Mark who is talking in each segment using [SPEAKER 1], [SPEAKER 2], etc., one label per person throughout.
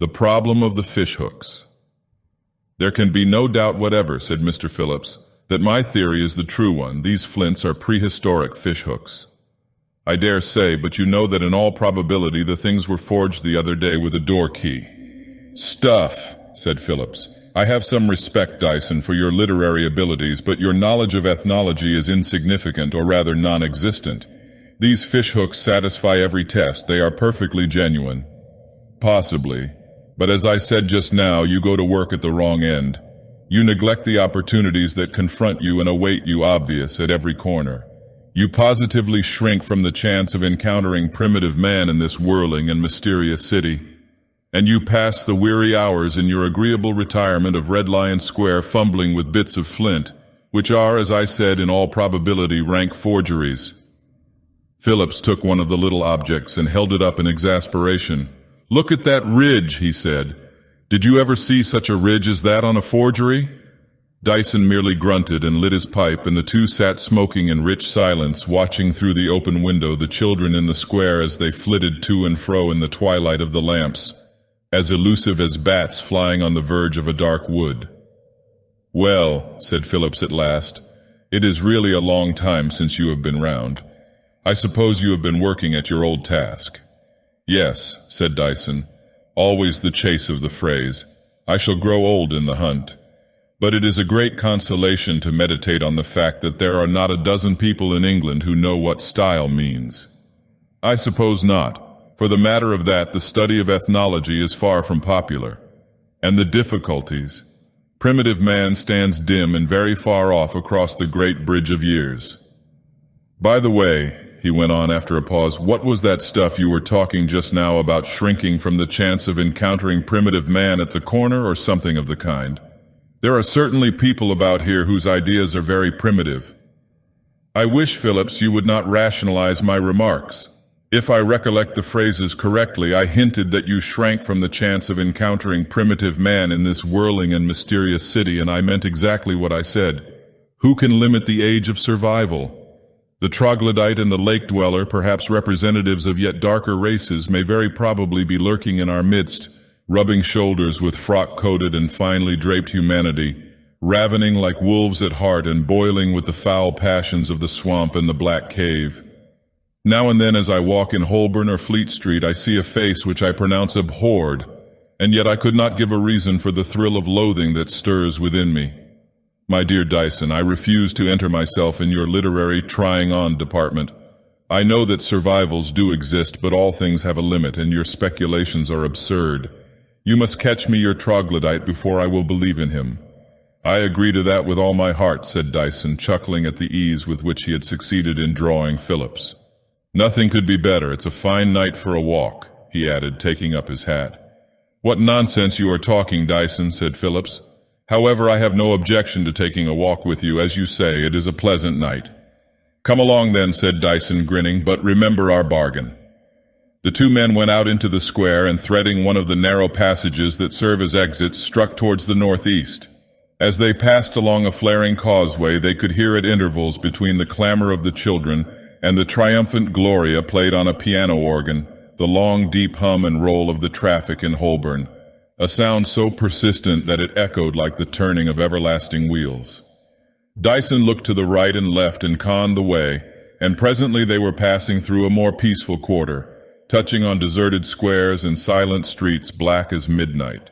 [SPEAKER 1] The problem of the fishhooks. "There can be no doubt whatever," said Mr. Phillips, "that my theory is the true one. These flints are prehistoric fishhooks." "I dare say, but you know that in all probability the things were forged the other day with a door key." "Stuff," said Phillips. "I have some respect, Dyson, for your literary abilities, but your knowledge of ethnology is insignificant, or rather non-existent. These fishhooks satisfy every test. They are perfectly genuine." "Possibly. But as I said just now, you go to work at the wrong end. You neglect the opportunities that confront you and await you obvious at every corner. You positively shrink from the chance of encountering primitive man in this whirling and mysterious city. And you pass the weary hours in your agreeable retirement of Red Lion Square fumbling with bits of flint, which are, as I said, in all probability rank forgeries." Phillips took one of the little objects and held it up in exasperation. "Look at that ridge," he said. "Did you ever see such a ridge as that on a forgery?" Dyson merely grunted and lit his pipe, and the two sat smoking in rich silence, watching through the open window the children in the square as they flitted to and fro in the twilight of the lamps, as elusive as bats flying on the verge of a dark wood. "Well," said Phillips at last, "it is really a long time since you have been round. I suppose you have been working at your old task." "Yes," said Dyson, always the chase of the phrase. "I shall grow old in the hunt. But it is a great consolation to meditate on the fact that there are not a dozen people in England who know what style means." "I suppose not. For the matter of that, the study of ethnology is far from popular. And the difficulties. Primitive man stands dim and very far off across the great bridge of years. By the way," he went on after a pause, "what was that stuff you were talking just now about shrinking from the chance of encountering primitive man at the corner, or something of the kind? There are certainly people about here whose ideas are very primitive." "I wish, Phillips, you would not rationalize my remarks. If I recollect the phrases correctly, I hinted that you shrank from the chance of encountering primitive man in this whirling and mysterious city, and I meant exactly what I said. Who can limit the age of survival? The troglodyte and the lake dweller, perhaps representatives of yet darker races, may very probably be lurking in our midst, rubbing shoulders with frock-coated and finely draped humanity, ravening like wolves at heart and boiling with the foul passions of the swamp and the black cave. Now and then as I walk in Holborn or Fleet Street, I see a face which I pronounce abhorred, and yet I could not give a reason for the thrill of loathing that stirs within me. My dear Dyson, I refuse to enter myself in your literary trying-on department. I know that survivals do exist, but all things have a limit, and your speculations are absurd. You must catch me your troglodyte before I will believe in him." "I agree to that with all my heart," said Dyson, chuckling at the ease with which he had succeeded in drawing Phillips. "Nothing could be better. It's a fine night for a walk," he added, taking up his hat. "What nonsense you are talking, Dyson," said Phillips. "However, I have no objection to taking a walk with you. As you say, it is a pleasant night." "Come along then," said Dyson, grinning, "but remember our bargain." The two men went out into the square and, threading one of the narrow passages that serve as exits, struck towards the northeast. As they passed along a flaring causeway, they could hear at intervals between the clamor of the children and the triumphant Gloria played on a piano organ, the long, deep hum and roll of the traffic in Holborn, a sound so persistent that it echoed like the turning of everlasting wheels. Dyson looked to the right and left and conned the way, and presently they were passing through a more peaceful quarter, touching on deserted squares and silent streets black as midnight.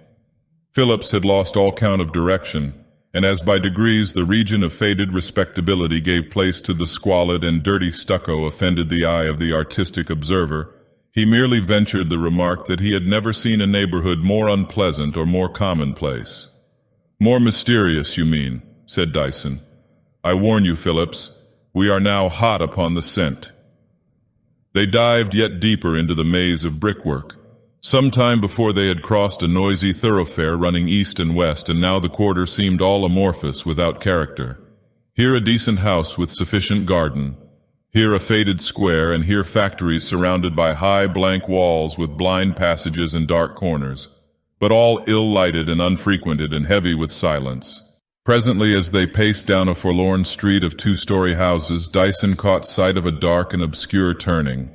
[SPEAKER 1] Phillips had lost all count of direction, and as by degrees the region of faded respectability gave place to the squalid and dirty stucco offended the eye of the artistic observer, he merely ventured the remark that he had never seen a neighborhood more unpleasant or more commonplace. "More mysterious, you mean," said Dyson. "I warn you, Phillips, we are now hot upon the scent." They dived yet deeper into the maze of brickwork. Some time before they had crossed a noisy thoroughfare running east and west, and now the quarter seemed all amorphous, without character. Here a decent house with sufficient garden, here a faded square, and here factories surrounded by high blank walls with blind passages and dark corners, but all ill-lighted and unfrequented and heavy with silence. Presently, as they paced down a forlorn street of two-story houses, Dyson caught sight of a dark and obscure turning.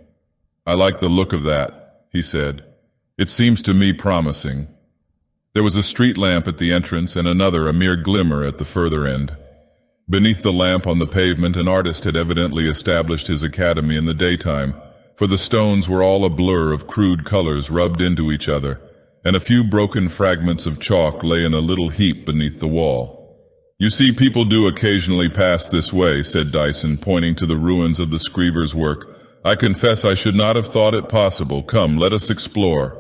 [SPEAKER 1] "I like the look of that," he said. It seems to me promising. There was a street lamp at the entrance and another, a mere glimmer, at the further end. Beneath the lamp on the pavement, an artist had evidently established his academy in the daytime, for the stones were all a blur of crude colors rubbed into each other, and a few broken fragments of chalk lay in a little heap beneath the wall. "You see, people do occasionally pass this way," said Dyson, pointing to the ruins of the screever's work. "I confess I should not have thought it possible. Come, let us explore."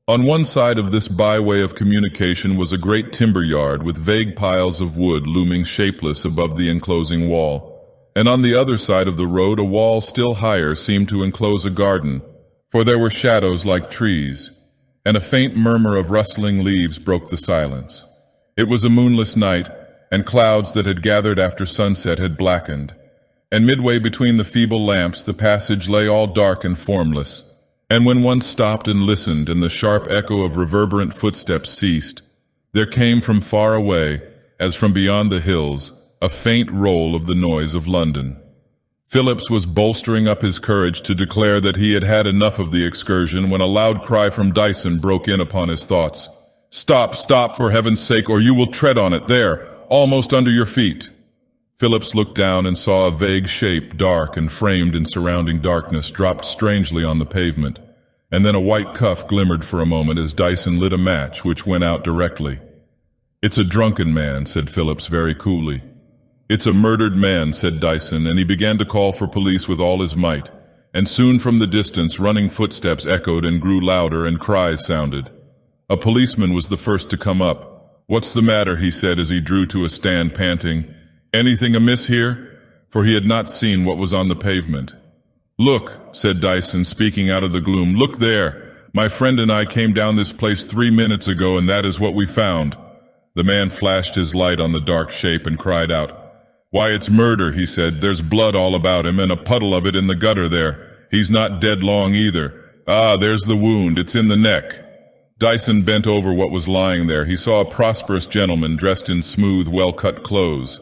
[SPEAKER 1] On one side of this byway of communication was a great timber yard with vague piles of wood looming shapeless above the enclosing wall, and on the other side of the road a wall still higher seemed to enclose a garden, for there were shadows like trees, and a faint murmur of rustling leaves broke the silence. It was a moonless night, and clouds that had gathered after sunset had blackened, and midway between the feeble lamps the passage lay all dark and formless. And when one stopped and listened, and the sharp echo of reverberant footsteps ceased, there came from far away, as from beyond the hills, a faint roll of the noise of London. Phillips was bolstering up his courage to declare that he had had enough of the excursion when a loud cry from Dyson broke in upon his thoughts. "Stop, stop, for heaven's sake, or you will tread on it, there, almost under your feet." Phillips looked down and saw a vague shape, dark and framed in surrounding darkness, dropped strangely on the pavement, and then a white cuff glimmered for a moment as Dyson lit a match, which went out directly. "It's a drunken man," said Phillips very coolly. "It's a murdered man," said Dyson, and he began to call for police with all his might, and soon from the distance running footsteps echoed and grew louder, and cries sounded. A policeman was the first to come up. "What's the matter?" he said as he drew to a stand, panting. "Anything amiss here?" For he had not seen what was on the pavement. "Look," said Dyson, speaking out of the gloom. "Look there. My friend and I came down this place 3 minutes ago, and that is what we found." The man flashed his light on the dark shape and cried out. "Why, it's murder," he said. "There's blood all about him, and a puddle of it in the gutter there. He's not dead long either. Ah, there's the wound. It's in the neck." Dyson bent over what was lying there. He saw a prosperous gentleman dressed in smooth, well-cut clothes.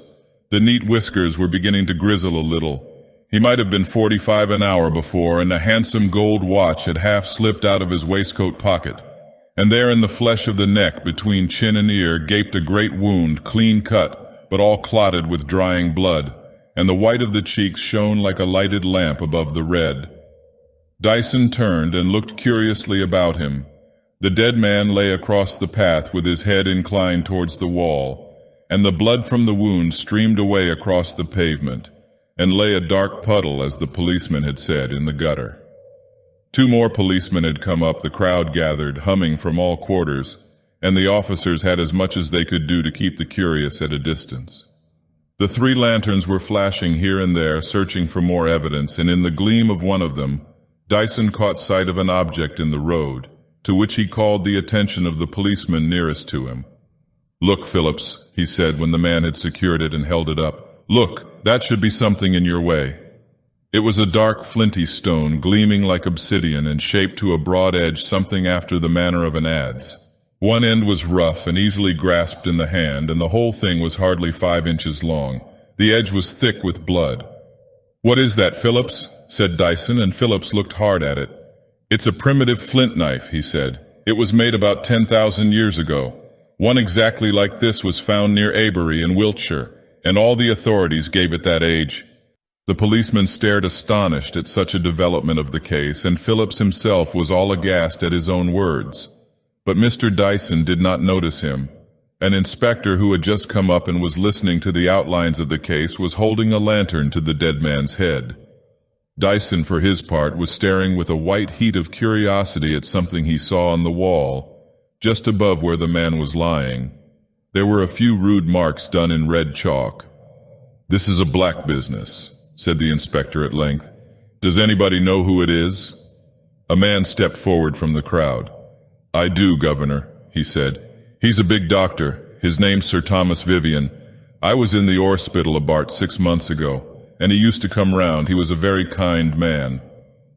[SPEAKER 1] The neat whiskers were beginning to grizzle a little. He might have been 45 an hour before, and a handsome gold watch had half slipped out of his waistcoat pocket. And there in the flesh of the neck, between chin and ear, gaped a great wound, clean cut, but all clotted with drying blood, and the white of the cheeks shone like a lighted lamp above the red. Dyson turned and looked curiously about him. The dead man lay across the path with his head inclined towards the wall, and the blood from the wound streamed away across the pavement, and lay a dark puddle, as the policeman had said, in the gutter. 2 more policemen had come up. The crowd gathered, humming from all quarters, and the officers had as much as they could do to keep the curious at a distance. The 3 lanterns were flashing here and there, searching for more evidence, and in the gleam of one of them, Dyson caught sight of an object in the road, to which he called the attention of the policeman nearest to him. "Look, Phillips," he said when the man had secured it and held it up. "Look, that should be something in your way." It was a dark, flinty stone, gleaming like obsidian and shaped to a broad edge, something after the manner of an adze. One end was rough and easily grasped in the hand, and the whole thing was hardly 5 inches long. The edge was thick with blood. "What is that, Phillips?" said Dyson, and Phillips looked hard at it. "It's a primitive flint knife," he said. "It was made about 10,000 years ago. One exactly like this was found near Avebury in Wiltshire, and all the authorities gave it that age." The policeman stared astonished at such a development of the case, and Phillips himself was all aghast at his own words. But Mr. Dyson did not notice him. An inspector who had just come up and was listening to the outlines of the case was holding a lantern to the dead man's head. Dyson, for his part, was staring with a white heat of curiosity at something he saw on the wall, just above where the man was lying. There were a few rude marks done in red chalk. "This is a black business," said the inspector at length. "Does anybody know who it is?" A man stepped forward from the crowd. "I do, Governor," he said. "He's a big doctor. His name's Sir Thomas Vivian. I was in the Orspital about 6 months ago, and he used to come round. He was a very kind man."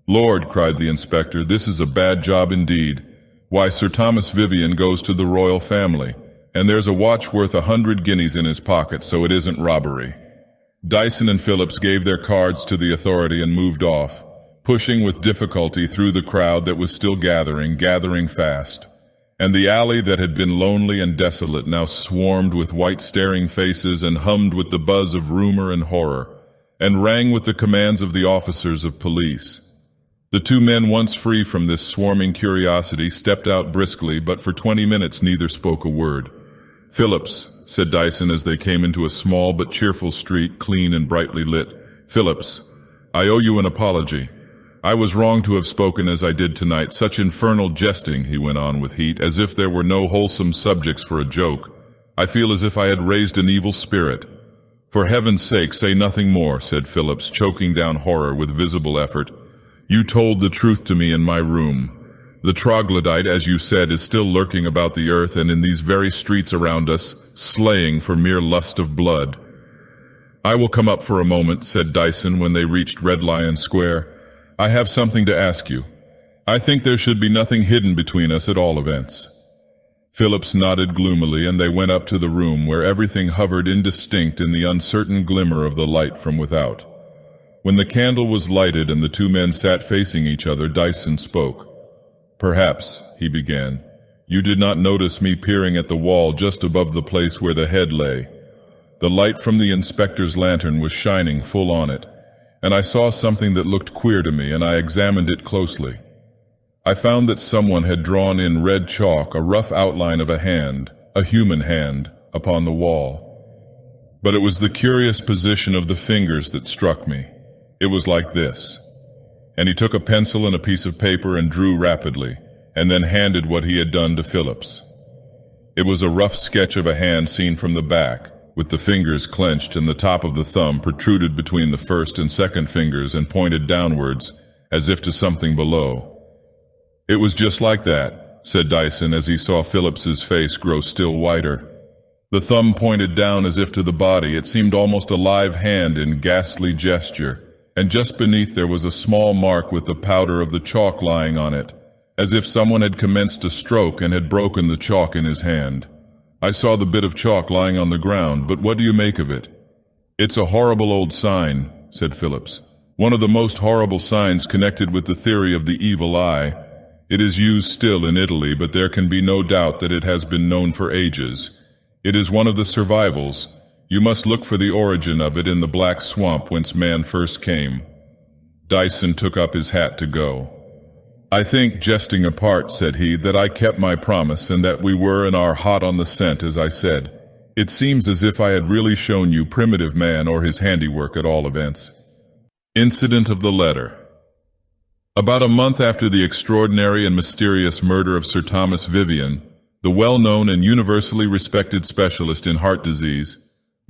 [SPEAKER 1] "Lord," cried the inspector, "this is a bad job indeed. Why, Sir Thomas Vivian goes to the royal family, and there's a watch worth 100 guineas in his pocket, so it isn't robbery." Dyson and Phillips gave their cards to the authority and moved off. pushing with difficulty through the crowd that was still gathering fast. And the alley that had been lonely and desolate now swarmed with white staring faces and hummed with the buzz of rumor and horror, and rang with the commands of the officers of police. The two men, once free from this swarming curiosity, stepped out briskly, but for 20 minutes neither spoke a word. "Phillips," said Dyson as they came into a small but cheerful street, clean and brightly lit. "Phillips, I owe you an apology. I was wrong to have spoken as I did tonight. Such infernal jesting," he went on with heat, "as if there were no wholesome subjects for a joke. I feel as if I had raised an evil spirit." "For heaven's sake, say nothing more," said Phillips, choking down horror with visible effort. "You told the truth to me in my room. The troglodyte, as you said, is still lurking about the earth and in these very streets around us, slaying for mere lust of blood." "I will come up for a moment," said Dyson when they reached Red Lion Square. "I have something to ask you. I think there should be nothing hidden between us at all events." Phillips nodded gloomily, and they went up to the room where everything hovered indistinct in the uncertain glimmer of the light from without. When the candle was lighted and the two men sat facing each other, Dyson spoke. "Perhaps," he began, "you did not notice me peering at the wall just above the place where the head lay. The light from the inspector's lantern was shining full on it, and I saw something that looked queer to me, and I examined it closely. I found that someone had drawn in red chalk a rough outline of a hand, a human hand, upon the wall. But it was the curious position of the fingers that struck me. It was like this." And he took a pencil and a piece of paper and drew rapidly, and then handed what he had done to Phillips. It was a rough sketch of a hand seen from the back, with the fingers clenched and the top of the thumb protruded between the first and second fingers and pointed downwards, as if to something below. "It was just like that," said Dyson as he saw Phillips's face grow still whiter. "The thumb pointed down as if to the body. It seemed almost a live hand in ghastly gesture, and just beneath there was a small mark with the powder of the chalk lying on it, as if someone had commenced a stroke and had broken the chalk in his hand. I saw the bit of chalk lying on the ground, but what do you make of it?" "It's a horrible old sign," said Phillips. "One of the most horrible signs connected with the theory of the evil eye. It is used still in Italy, but there can be no doubt that it has been known for ages. It is one of the survivals. You must look for the origin of it in the black swamp whence man first came." Dyson took up his hat to go. "I think, jesting apart," said he, "that I kept my promise and that we were and are hot on the scent, as I said. It seems as if I had really shown you primitive man or his handiwork at all events." Incident of the letter. About a month after the extraordinary and mysterious murder of Sir Thomas Vivian, the well-known and universally respected specialist in heart disease,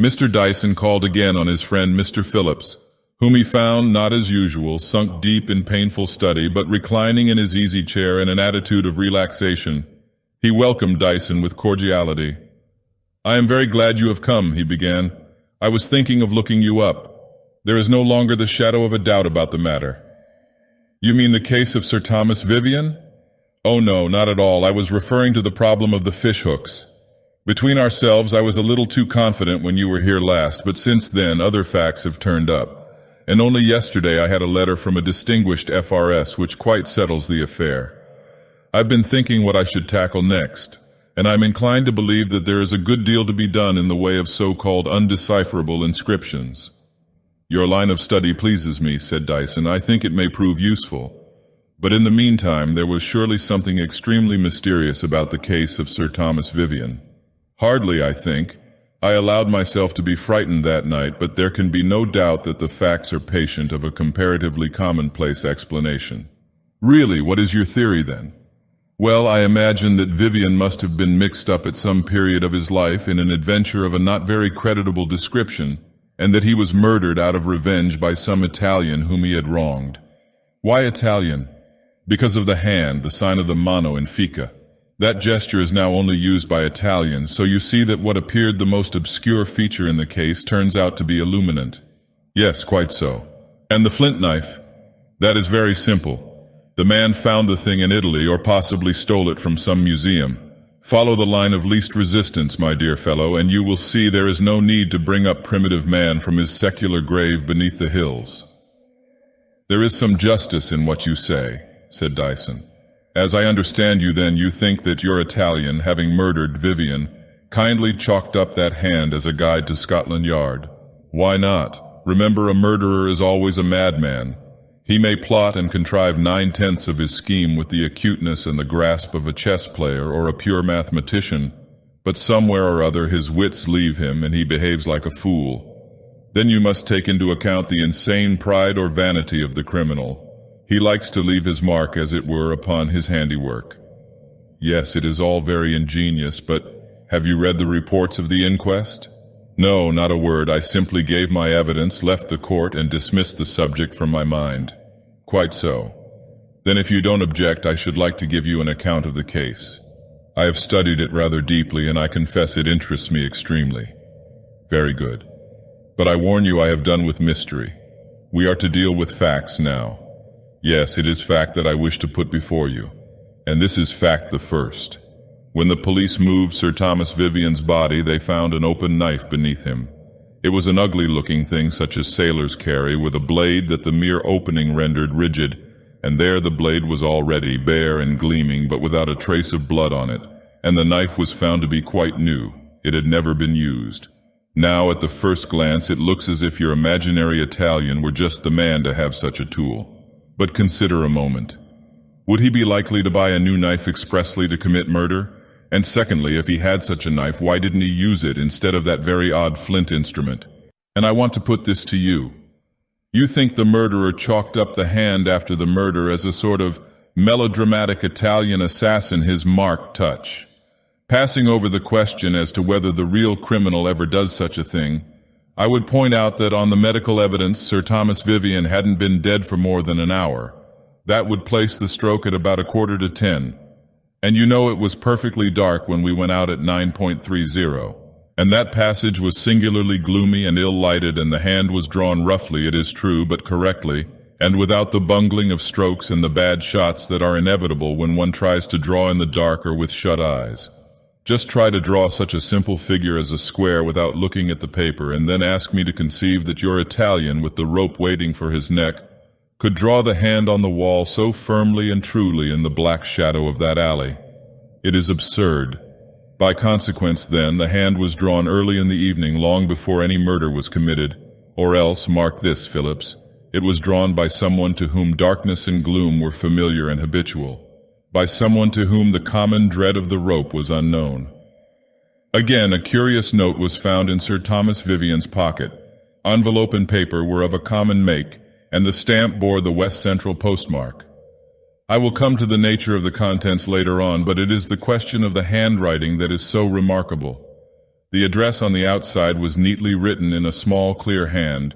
[SPEAKER 1] Mr. Dyson called again on his friend Mr. Phillips, whom he found, not as usual, sunk deep in painful study, but reclining in his easy chair in an attitude of relaxation. He welcomed Dyson with cordiality. "I am very glad you have come," he began. "I was thinking of looking you up. There is no longer the shadow of a doubt about the matter." "You mean the case of Sir Thomas Vivian?" "Oh no, not at all. I was referring to the problem of the fish hooks. Between ourselves, I was a little too confident when you were here last, but since then other facts have turned up. And only yesterday I had a letter from a distinguished FRS which quite settles the affair. I've been thinking what I should tackle next, and I'm inclined to believe that there is a good deal to be done in the way of so-called undecipherable inscriptions." "Your line of study pleases me," said Dyson. "I think it may prove useful. But in the meantime, there was surely something extremely mysterious about the case of Sir Thomas Vivian." "Hardly, I think. I allowed myself to be frightened that night, but there can be no doubt that the facts are patient of a comparatively commonplace explanation." "Really, what is your theory then?" "Well, I imagine that Vivian must have been mixed up at some period of his life in an adventure of a not very creditable description, and that he was murdered out of revenge by some Italian whom he had wronged." "Why Italian?" "Because of the hand, the sign of the mano in Fica. That gesture is now only used by Italians, so you see that what appeared the most obscure feature in the case turns out to be illuminant." "Yes, quite so." "And the flint knife?" "That is very simple. The man found the thing in Italy, or possibly stole it from some museum. Follow the line of least resistance, my dear fellow, and you will see there is no need to bring up primitive man from his secular grave beneath the hills." There is some justice in what you say, said Dyson. As I understand you then, you think that your Italian, having murdered Vivian, kindly chalked up that hand as a guide to Scotland Yard. Why not? Remember, a murderer is always a madman. He may plot and contrive 9/10 of his scheme with the acuteness and the grasp of a chess player or a pure mathematician, but somewhere or other his wits leave him and he behaves like a fool. Then you must take into account the insane pride or vanity of the criminal. He likes to leave his mark, as it were, upon his handiwork. Yes, it is all very ingenious, but have you read the reports of the inquest? No, not a word. I simply gave my evidence, left the court, and dismissed the subject from my mind. Quite so. Then if you don't object, I should like to give you an account of the case. I have studied it rather deeply, and I confess it interests me extremely. Very good. But I warn you, I have done with mystery. We are to deal with facts now. Yes, it is fact that I wish to put before you. And this is fact the first. When the police moved Sir Thomas Vivian's body, they found an open knife beneath him. It was an ugly-looking thing such as sailors carry, with a blade that the mere opening rendered rigid, and there the blade was already bare and gleaming, but without a trace of blood on it, and the knife was found to be quite new. It had never been used. Now, at the first glance, it looks as if your imaginary Italian were just the man to have such a tool. But consider a moment. Would he be likely to buy a new knife expressly to commit murder? And secondly, if he had such a knife, why didn't he use it instead of that very odd flint instrument? And I want to put this to you. You think the murderer chalked up the hand after the murder as a sort of melodramatic Italian assassin, his marked touch. Passing over the question as to whether the real criminal ever does such a thing, I would point out that on the medical evidence, Sir Thomas Vivian hadn't been dead for more than an hour. That would place the stroke at about 9:45. And you know it was perfectly dark when we went out at 9:30. And that passage was singularly gloomy and ill-lighted, and the hand was drawn roughly, it is true, but correctly, and without the bungling of strokes and the bad shots that are inevitable when one tries to draw in the dark or with shut eyes. Just try to draw such a simple figure as a square without looking at the paper, and then ask me to conceive that your Italian, with the rope waiting for his neck, could draw the hand on the wall so firmly and truly in the black shadow of that alley. It is absurd. By consequence, then, the hand was drawn early in the evening, long before any murder was committed, or else, mark this, Phillips, it was drawn by someone to whom darkness and gloom were familiar and habitual. By someone to whom the common dread of the rope was unknown. Again, a curious note was found in Sir Thomas Vivian's pocket. Envelope and paper were of a common make, and the stamp bore the West Central postmark. I will come to the nature of the contents later on, but it is the question of the handwriting that is so remarkable. The address on the outside was neatly written in a small, clear hand,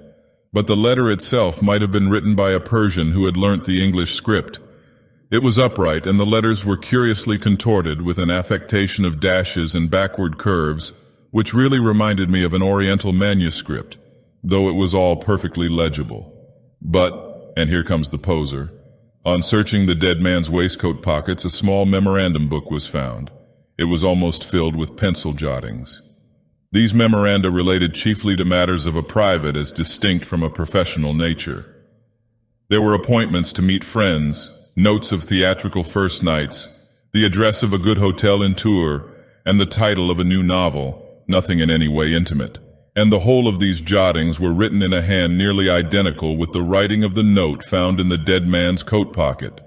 [SPEAKER 1] but the letter itself might have been written by a Persian who had learnt the English script. It was upright, and the letters were curiously contorted with an affectation of dashes and backward curves, which really reminded me of an Oriental manuscript, though it was all perfectly legible. But, and here comes the poser, on searching the dead man's waistcoat pockets, a small memorandum book was found. It was almost filled with pencil jottings. These memoranda related chiefly to matters of a private as distinct from a professional nature. There were appointments to meet friends, notes of theatrical first nights, the address of a good hotel in Tours, and the title of a new novel, nothing in any way intimate. And the whole of these jottings were written in a hand nearly identical with the writing of the note found in the dead man's coat pocket.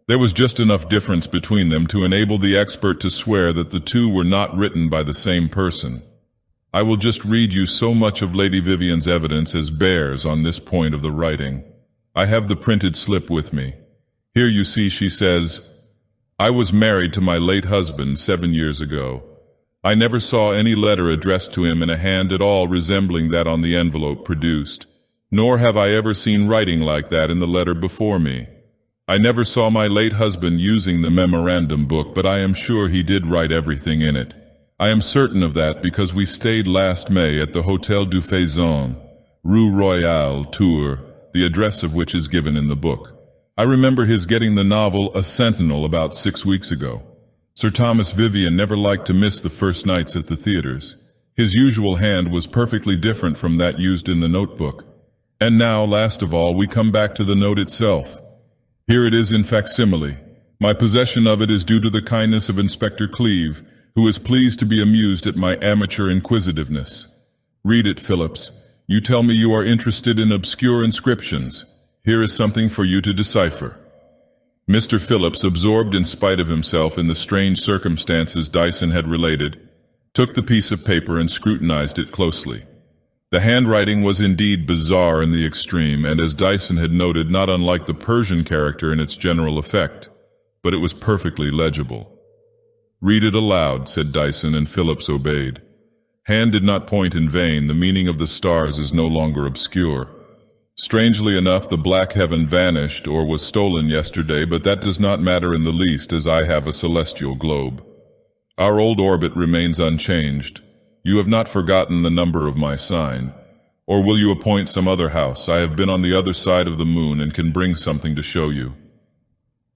[SPEAKER 1] There was just enough difference between them to enable the expert to swear that the two were not written by the same person. I will just read you so much of Lady Vivian's evidence as bears on this point of the writing. I have the printed slip with me. Here you see she says, "I was married to my late husband 7 years ago. I never saw any letter addressed to him in a hand at all resembling that on the envelope produced, nor have I ever seen writing like that in the letter before me. I never saw my late husband using the memorandum book, but I am sure he did write everything in it. I am certain of that because we stayed last May at the Hôtel du Faisan, Rue Royale, Tours, the address of which is given in the book. I remember his getting the novel A Sentinel about 6 weeks ago. Sir Thomas Vivian never liked to miss the first nights at the theaters. His usual hand was perfectly different from that used in the notebook. And now, last of all, we come back to the note itself. Here it is in facsimile. My possession of it is due to the kindness of Inspector Cleeve, who is pleased to be amused at my amateur inquisitiveness. Read it, Phillips. You tell me you are interested in obscure inscriptions. Here is something for you to decipher. Mr. Phillips, absorbed in spite of himself in the strange circumstances Dyson had related, took the piece of paper and scrutinized it closely. The handwriting was indeed bizarre in the extreme, and as Dyson had noted, not unlike the Persian character in its general effect, but it was perfectly legible. "Read it aloud," said Dyson, and Phillips obeyed. Hand did not point in vain. The meaning of the stars is no longer obscure. Strangely enough, the black heaven vanished or was stolen yesterday, but that does not matter in the least, as I have a celestial globe. Our old orbit remains unchanged. You have not forgotten the number of my sign. Or will you appoint some other house? I have been on the other side of the moon and can bring something to show you.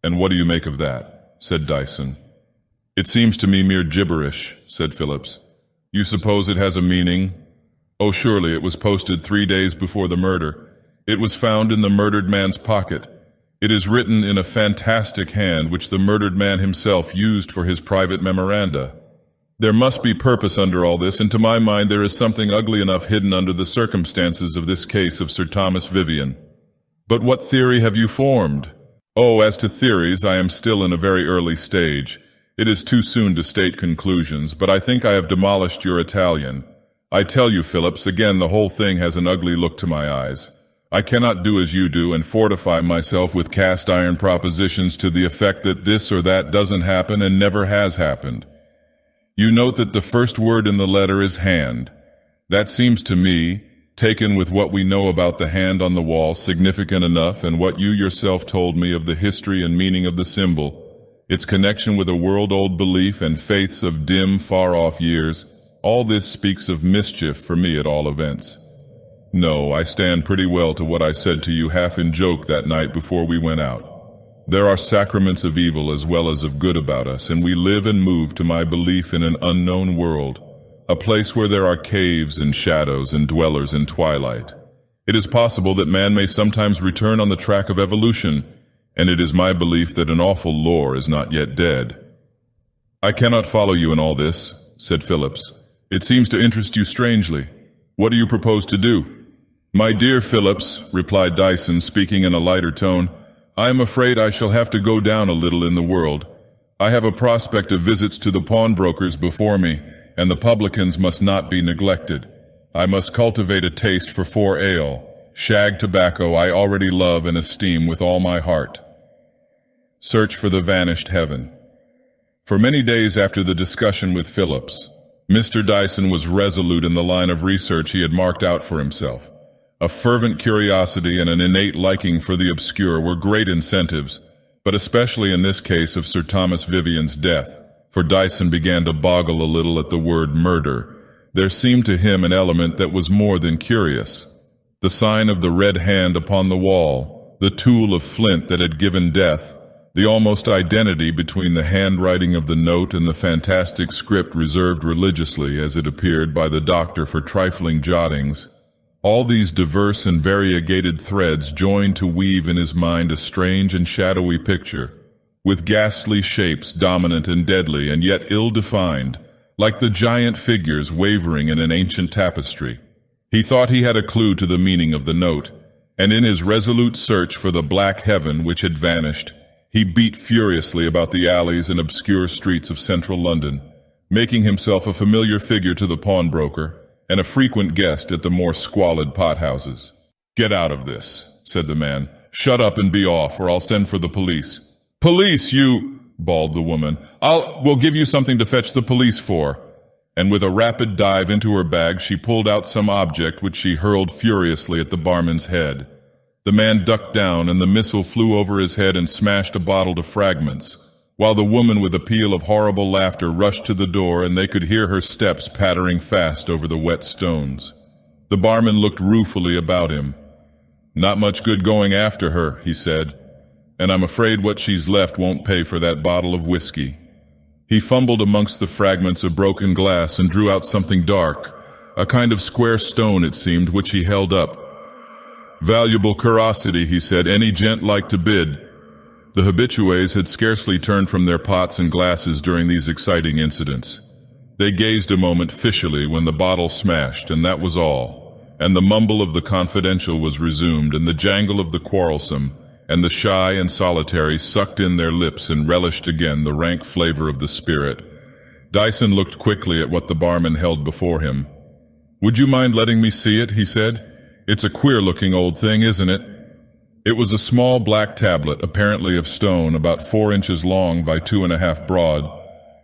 [SPEAKER 1] "And what do you make of that?" said Dyson. "It seems to me mere gibberish," said Phillips. "You suppose it has a meaning?" "Oh, surely it was posted 3 days before the murder. It was found in the murdered man's pocket. It is written in a fantastic hand which the murdered man himself used for his private memoranda. There must be purpose under all this, and to my mind there is something ugly enough hidden under the circumstances of this case of Sir Thomas Vivian." "But what theory have you formed?" "Oh, as to theories, I am still in a very early stage. It is too soon to state conclusions, but I think I have demolished your Italian. I tell you, Phillips, again the whole thing has an ugly look to my eyes. I cannot do as you do and fortify myself with cast-iron propositions to the effect that this or that doesn't happen and never has happened. You note that the first word in the letter is hand. That seems to me, taken with what we know about the hand on the wall, significant enough, and what you yourself told me of the history and meaning of the symbol, its connection with a world-old belief and faiths of dim, far-off years. All this speaks of mischief for me at all events. No, I stand pretty well to what I said to you half in joke that night before we went out. There are sacraments of evil as well as of good about us, and we live and move to my belief in an unknown world, a place where there are caves and shadows and dwellers in twilight. It is possible that man may sometimes return on the track of evolution, and it is my belief that an awful lore is not yet dead." "I cannot follow you in all this," said Phillips. "It seems to interest you strangely. What do you propose to do?" "My dear Phillips," replied Dyson, speaking in a lighter tone, "I am afraid I shall have to go down a little in the world. I have a prospect of visits to the pawnbrokers before me, and the publicans must not be neglected. I must cultivate a taste for 4 ale. Shag tobacco I already love and esteem with all my heart. Search for the vanished heaven." For many days after the discussion with Phillips, Mr. Dyson was resolute in the line of research he had marked out for himself. A fervent curiosity and an innate liking for the obscure were great incentives, but especially in this case of Sir Thomas Vivian's death, for Dyson began to boggle a little at the word murder. There seemed to him an element that was more than curious. The sign of the red hand upon the wall, the tool of flint that had given death, the almost identity between the handwriting of the note and the fantastic script reserved religiously, as it appeared, by the doctor for trifling jottings. All these diverse and variegated threads joined to weave in his mind a strange and shadowy picture, with ghastly shapes dominant and deadly and yet ill-defined, like the giant figures wavering in an ancient tapestry. He thought he had a clue to the meaning of the note, and in his resolute search for the black heaven which had vanished, he beat furiously about the alleys and obscure streets of central London, making himself a familiar figure to the pawnbroker and a frequent guest at the more squalid pothouses. "Get out of this," said the man. "Shut up and be off, or I'll send for the police." "Police, you—" bawled the woman. We'll give you something to fetch the police for." And with a rapid dive into her bag, she pulled out some object which she hurled furiously at the barman's head. The man ducked down, and the missile flew over his head and smashed a bottle to fragments, while the woman with a peal of horrible laughter rushed to the door, and they could hear her steps pattering fast over the wet stones. The barman looked ruefully about him. "Not much good going after her," he said, "and I'm afraid what she's left won't pay for that bottle of whiskey." He fumbled amongst the fragments of broken glass and drew out something dark, a kind of square stone it seemed, which he held up. Valuable curiosity, he said. Any gent like to bid? The habitués had scarcely turned from their pots and glasses during these exciting incidents. They gazed a moment fishily when the bottle smashed, and that was all, and the mumble of the confidential was resumed, and the jangle of the quarrelsome, and the shy and solitary sucked in their lips and relished again the rank flavor of the spirit. Dyson looked quickly at what the barman held before him. "Would you mind letting me see it?" he said. "It's a queer-looking old thing, isn't it?" It was a small black tablet, apparently of stone, about 4 inches long by 2.5 broad,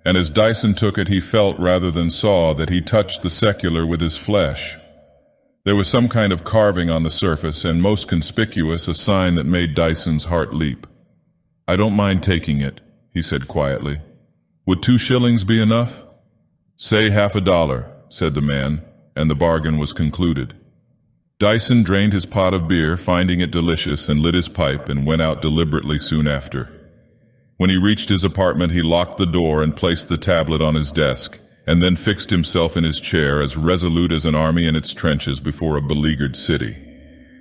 [SPEAKER 1] and as Dyson took it he felt rather than saw that he touched the secular with his flesh. There was some kind of carving on the surface, and most conspicuous, a sign that made Dyson's heart leap. "I don't mind taking it," he said quietly. "Would 2 shillings be enough?" "Say $half, said the man, and the bargain was concluded. Dyson drained his pot of beer, finding it delicious, and lit his pipe and went out deliberately soon after. When he reached his apartment, he locked the door and placed the tablet on his desk, and then fixed himself in his chair as resolute as an army in its trenches before a beleaguered city.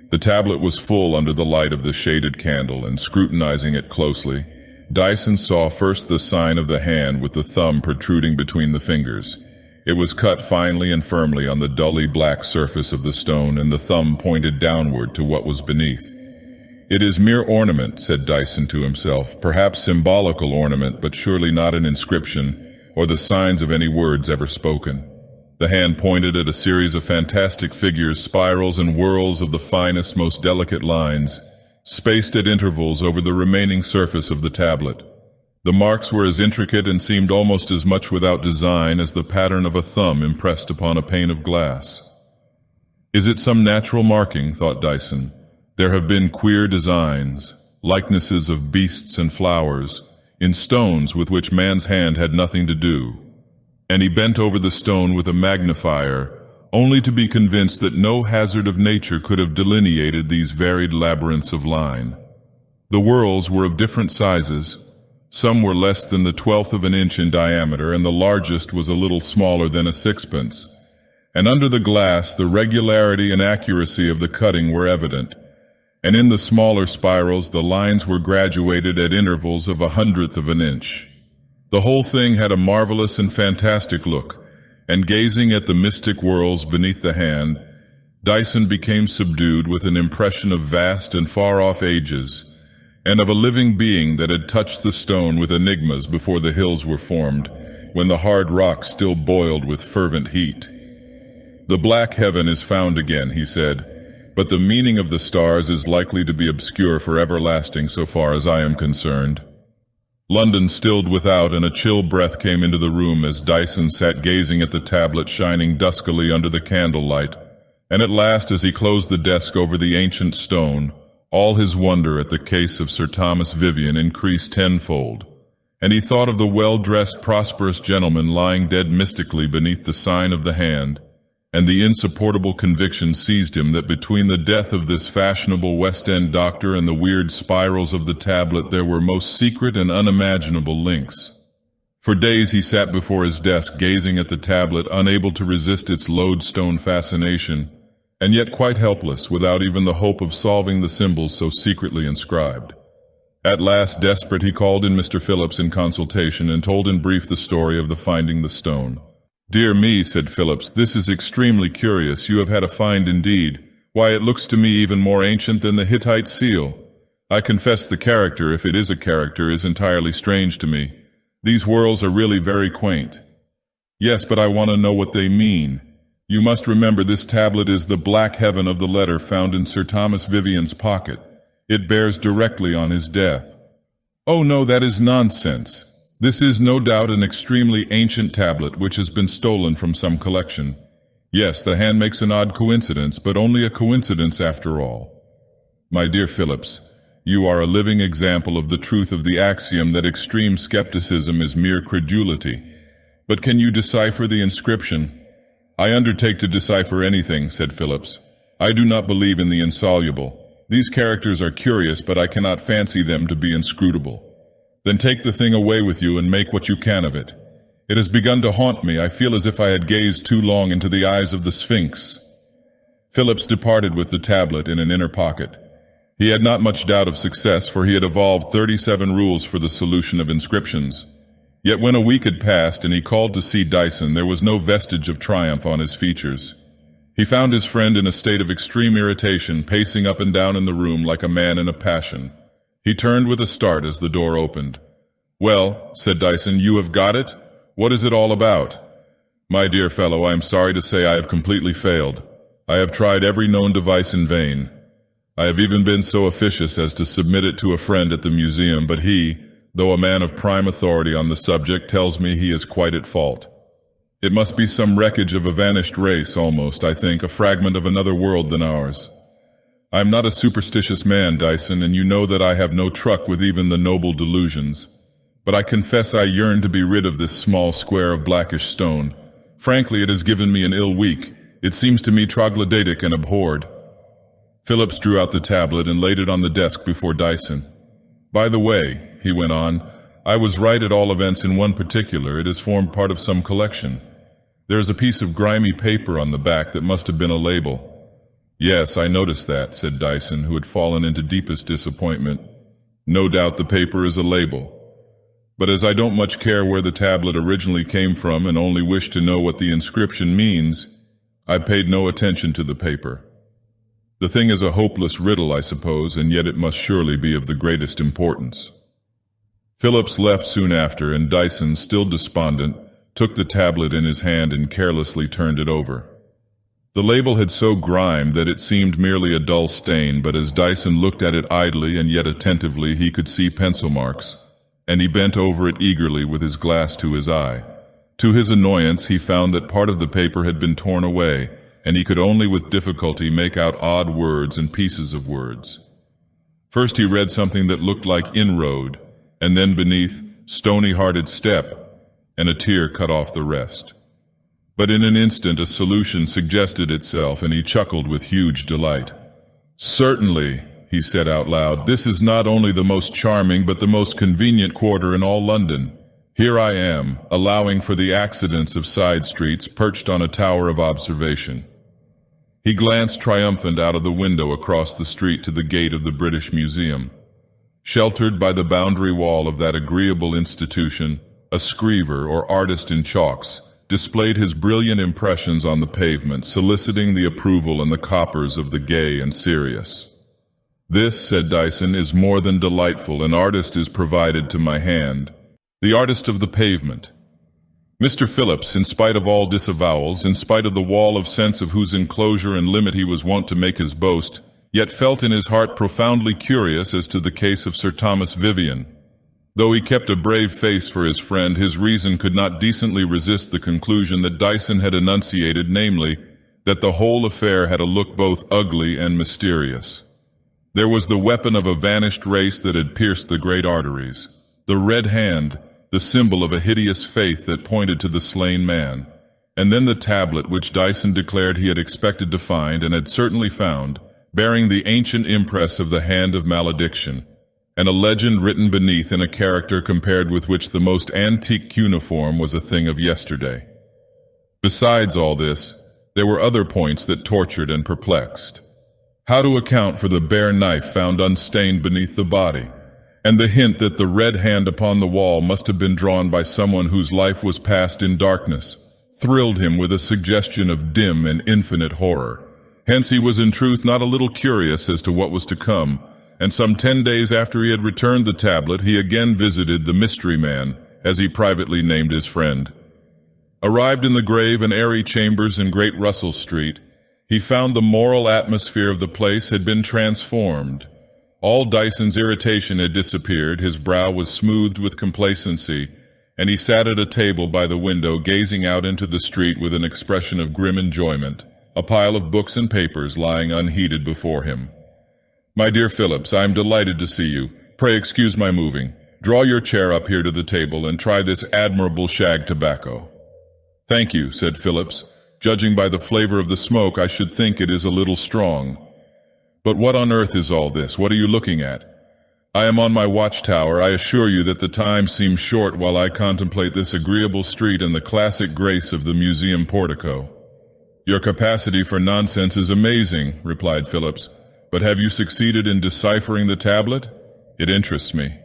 [SPEAKER 1] The tablet was full under the light of the shaded candle, and scrutinizing it closely, Dyson saw first the sign of the hand with the thumb protruding between the fingers. It was cut finely and firmly on the dully black surface of the stone, and the thumb pointed downward to what was beneath. "It is mere ornament," said Dyson to himself, "perhaps symbolical ornament, but surely not an inscription, or the signs of any words ever spoken." The hand pointed at a series of fantastic figures, spirals and whorls of the finest, most delicate lines, spaced at intervals over the remaining surface of the tablet. The marks were as intricate and seemed almost as much without design as the pattern of a thumb impressed upon a pane of glass. "Is it some natural marking?" thought Dyson. "There have been queer designs, likenesses of beasts and flowers, in stones with which man's hand had nothing to do." And he bent over the stone with a magnifier, only to be convinced that no hazard of nature could have delineated these varied labyrinths of line. The whorls were of different sizes. Some were less than the 1/12 of an inch in diameter, and the largest was a little smaller than a sixpence. And under the glass, the regularity and accuracy of the cutting were evident, and in the smaller spirals the lines were graduated at intervals of 1/100th of an inch. The whole thing had a marvelous and fantastic look, and gazing at the mystic whorls beneath the hand, Dyson became subdued with an impression of vast and far-off ages, and of a living being that had touched the stone with enigmas before the hills were formed, when the hard rock still boiled with fervent heat. "The black heaven is found again," he said, "but the meaning of the stars is likely to be obscure for everlasting so far as I am concerned." London stilled without, and a chill breath came into the room as Dyson sat gazing at the tablet shining duskily under the candlelight, and at last, as he closed the desk over the ancient stone, all his wonder at the case of Sir Thomas Vivian increased tenfold, and he thought of the well-dressed, prosperous gentleman lying dead mystically beneath the sign of the hand, and the insupportable conviction seized him that between the death of this fashionable West End doctor and the weird spirals of the tablet there were most secret and unimaginable links. For days he sat before his desk gazing at the tablet, unable to resist its lodestone fascination, and yet quite helpless, without even the hope of solving the symbols so secretly inscribed. At last, desperate, he called in Mr. Phillips in consultation and told in brief the story of the finding the stone. "Dear me," said Phillips, "this is extremely curious. You have had a find indeed. Why, it looks to me even more ancient than the Hittite seal. I confess the character, if it is a character, is entirely strange to me. These whorls are really very quaint." "Yes, but I want to know what they mean. You must remember this tablet is the black heaven of the letter found in Sir Thomas Vivian's pocket. It bears directly on his death." "Oh no, that is nonsense. This is no doubt an extremely ancient tablet which has been stolen from some collection. Yes, the hand makes an odd coincidence, but only a coincidence after all." "My dear Phillips, you are a living example of the truth of the axiom that extreme skepticism is mere credulity. But can you decipher the inscription?" "I undertake to decipher anything," said Phillips. "I do not believe in the insoluble. These characters are curious, but I cannot fancy them to be inscrutable." "Then take the thing away with you and make what you can of it. It has begun to haunt me. I feel as if I had gazed too long into the eyes of the Sphinx." Phillips departed with the tablet in an inner pocket. He had not much doubt of success, for he had evolved 37 rules for the solution of inscriptions. Yet when a week had passed and he called to see Dyson, there was no vestige of triumph on his features. He found his friend in a state of extreme irritation, pacing up and down in the room like a man in a passion. He turned with a start as the door opened. "Well," said Dyson, "you have got it? What is it all about?" "My dear fellow, I am sorry to say I have completely failed. I have tried every known device in vain. I have even been so officious as to submit it to a friend at the museum, but he, though a man of prime authority on the subject, tells me he is quite at fault. It must be some wreckage of a vanished race, almost, I think, a fragment of another world than ours. I am not a superstitious man, Dyson, and you know that I have no truck with even the noble delusions. But I confess I yearn to be rid of this small square of blackish stone. Frankly, it has given me an ill week. It seems to me troglodytic and abhorred." Phillips drew out the tablet and laid it on the desk before Dyson. "By the way," he went on, "I was right at all events in one particular. It has formed part of some collection. There is a piece of grimy paper on the back that must have been a label." "Yes, I noticed that," said Dyson, who had fallen into deepest disappointment. "No doubt the paper is a label. But as I don't much care where the tablet originally came from and only wish to know what the inscription means, I paid no attention to the paper. The thing is a hopeless riddle, I suppose, and yet it must surely be of the greatest importance." Phillips left soon after, and Dyson, still despondent, took the tablet in his hand and carelessly turned it over. The label had so grimed that it seemed merely a dull stain, but as Dyson looked at it idly and yet attentively, he could see pencil marks, and he bent over it eagerly with his glass to his eye. To his annoyance, he found that part of the paper had been torn away, and he could only with difficulty make out odd words and pieces of words. First he read something that looked like inroad, and then beneath, stony-hearted step, and a tear cut off the rest. But in an instant a solution suggested itself, and he chuckled with huge delight. "Certainly," he said out loud, "this is not only the most charming but the most convenient quarter in all London. Here I am, allowing for the accidents of side streets, perched on a tower of observation." He glanced triumphant out of the window across the street to the gate of the British Museum. Sheltered by the boundary wall of that agreeable institution, a screever or artist in chalks displayed his brilliant impressions on the pavement, soliciting the approval and the coppers of the gay and serious. "This," said Dyson, "is more than delightful. An artist is provided to my hand. The artist of the pavement." Mr. Phillips, in spite of all disavowals, in spite of the wall of sense of whose enclosure and limit he was wont to make his boast, yet felt in his heart profoundly curious as to the case of Sir Thomas Vivian. Though he kept a brave face for his friend, his reason could not decently resist the conclusion that Dyson had enunciated, namely, that the whole affair had a look both ugly and mysterious. There was the weapon of a vanished race that had pierced the great arteries, the red hand, the symbol of a hideous faith that pointed to the slain man, and then the tablet which Dyson declared he had expected to find, and had certainly found, bearing the ancient impress of the hand of malediction, and a legend written beneath in a character compared with which the most antique cuneiform was a thing of yesterday. Besides all this, there were other points that tortured and perplexed. How to account for the bare knife found unstained beneath the body, and the hint that the red hand upon the wall must have been drawn by someone whose life was passed in darkness, thrilled him with a suggestion of dim and infinite horror. Hence he was in truth not a little curious as to what was to come, and some 10 days after he had returned the tablet, he again visited the mystery man, as he privately named his friend. Arrived in the grave and airy chambers in Great Russell Street, he found the moral atmosphere of the place had been transformed. All Dyson's irritation had disappeared, his brow was smoothed with complacency, and he sat at a table by the window gazing out into the street with an expression of grim enjoyment, a pile of books and papers lying unheeded before him. "My dear Phillips, I am delighted to see you. Pray excuse my moving. Draw your chair up here to the table and try this admirable shag tobacco." "Thank you," said Phillips. "Judging by the flavor of the smoke, I should think it is a little strong. But what on earth is all this? What are you looking at?" "I am on my watchtower. I assure you that the time seems short while I contemplate this agreeable street and the classic grace of the museum portico." Your capacity for nonsense is amazing, replied Phillips. But have you succeeded in deciphering the tablet? It interests me.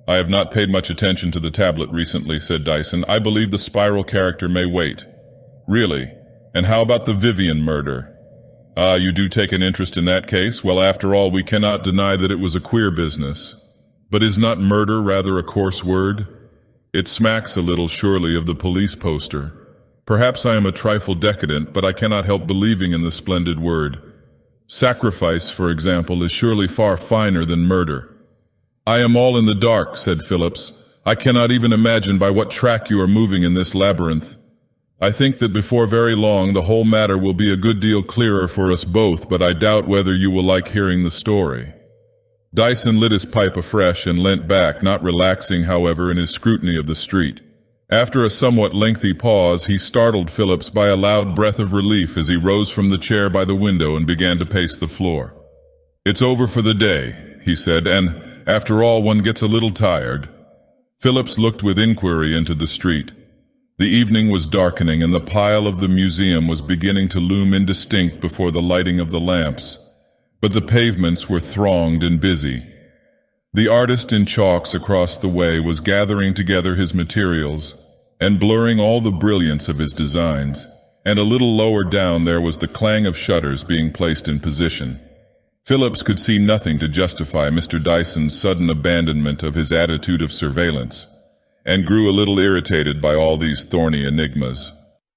[SPEAKER 1] I have not paid much attention to the tablet recently, said Dyson. I believe the spiral character may wait. Really? And how about the Vivian murder? Ah, you do take an interest in that case? Well, after all, we cannot deny that it was a queer business. But is not murder rather a coarse word? It smacks a little, surely, of the police poster. Perhaps I am a trifle decadent, but I cannot help believing in the splendid word. Sacrifice, for example, is surely far finer than murder. I am all in the dark, said Phillips. I cannot even imagine by what track you are moving in this labyrinth. I think that before very long the whole matter will be a good deal clearer for us both, but I doubt whether you will like hearing the story. Dyson lit his pipe afresh and leant back, not relaxing, however, in his scrutiny of the street. After a somewhat lengthy pause, he startled Phillips by a loud breath of relief as he rose from the chair by the window and began to pace the floor. It's over for the day, he said, and, after all, one gets a little tired. Phillips looked with inquiry into the street. The evening was darkening, and the pile of the museum was beginning to loom indistinct before the lighting of the lamps. But the pavements were thronged and busy. The artist in chalks across the way was gathering together his materials and blurring all the brilliance of his designs, and a little lower down there was the clang of shutters being placed in position. Phillips could see nothing to justify Mr. Dyson's sudden abandonment of his attitude of surveillance, and grew a little irritated by all these thorny enigmas.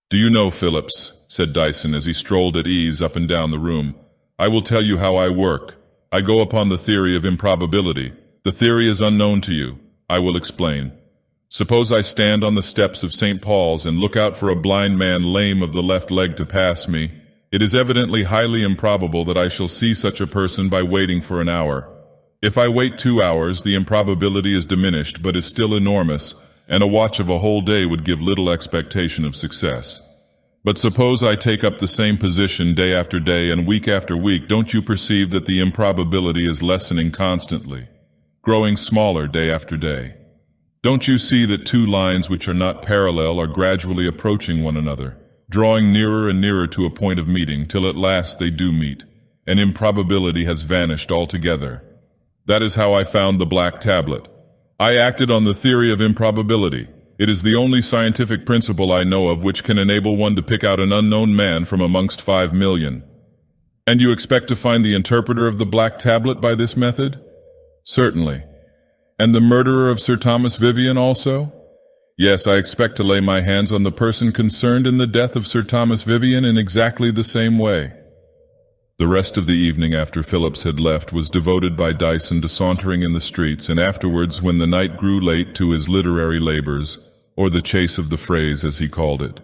[SPEAKER 1] "Do you know, Phillips," said Dyson as he strolled at ease up and down the room, "I will tell you how I work. I go upon the theory of improbability. The theory is unknown to you. I will explain. Suppose I stand on the steps of St. Paul's and look out for a blind man lame of the left leg to pass me. It is evidently highly improbable that I shall see such a person by waiting for an hour. If I wait 2 hours, the improbability is diminished, but is still enormous, and a watch of a whole day would give little expectation of success. But suppose I take up the same position day after day and week after week, don't you perceive that the improbability is lessening constantly, growing smaller day after day? Don't you see that two lines which are not parallel are gradually approaching one another, drawing nearer and nearer to a point of meeting, till at last they do meet, and improbability has vanished altogether? That is how I found the black tablet. I acted on the theory of improbability. It is the only scientific principle I know of which can enable one to pick out an unknown man from amongst 5 million. And you expect to find the interpreter of the black tablet by this method? Certainly. And the murderer of Sir Thomas Vivian also? Yes, I expect to lay my hands on the person concerned in the death of Sir Thomas Vivian in exactly the same way. The rest of the evening after Phillips had left was devoted by Dyson to sauntering in the streets, and afterwards, when the night grew late, to his literary labors, or the chase of the phrase, as he called it.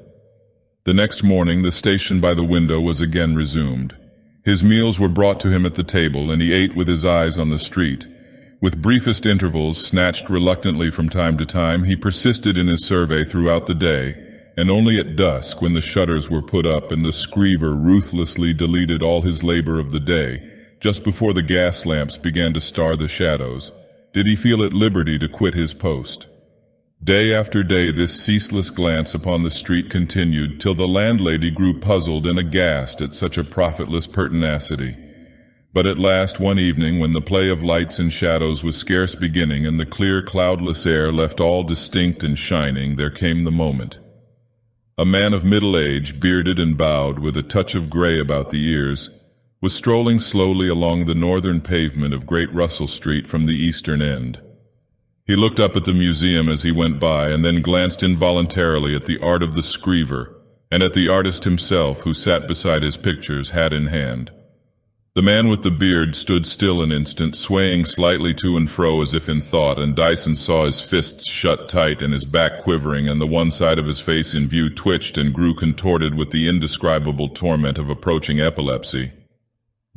[SPEAKER 1] The next morning, the station by the window was again resumed. His meals were brought to him at the table, and he ate with his eyes on the street. With briefest intervals, snatched reluctantly from time to time, he persisted in his survey throughout the day, and only at dusk, when the shutters were put up and the screever ruthlessly deleted all his labor of the day, just before the gas lamps began to star the shadows, did he feel at liberty to quit his post. Day after day this ceaseless glance upon the street continued, till the landlady grew puzzled and aghast at such a profitless pertinacity. But at last, one evening, when the play of lights and shadows was scarce beginning and the clear, cloudless air left all distinct and shining, there came the moment. A man of middle age, bearded and bowed, with a touch of gray about the ears, was strolling slowly along the northern pavement of Great Russell Street from the eastern end. He looked up at the museum as he went by, and then glanced involuntarily at the art of the screever, and at the artist himself, who sat beside his pictures, hat in hand. The man with the beard stood still an instant, swaying slightly to and fro as if in thought, and Dyson saw his fists shut tight and his back quivering, and the one side of his face in view twitched and grew contorted with the indescribable torment of approaching epilepsy.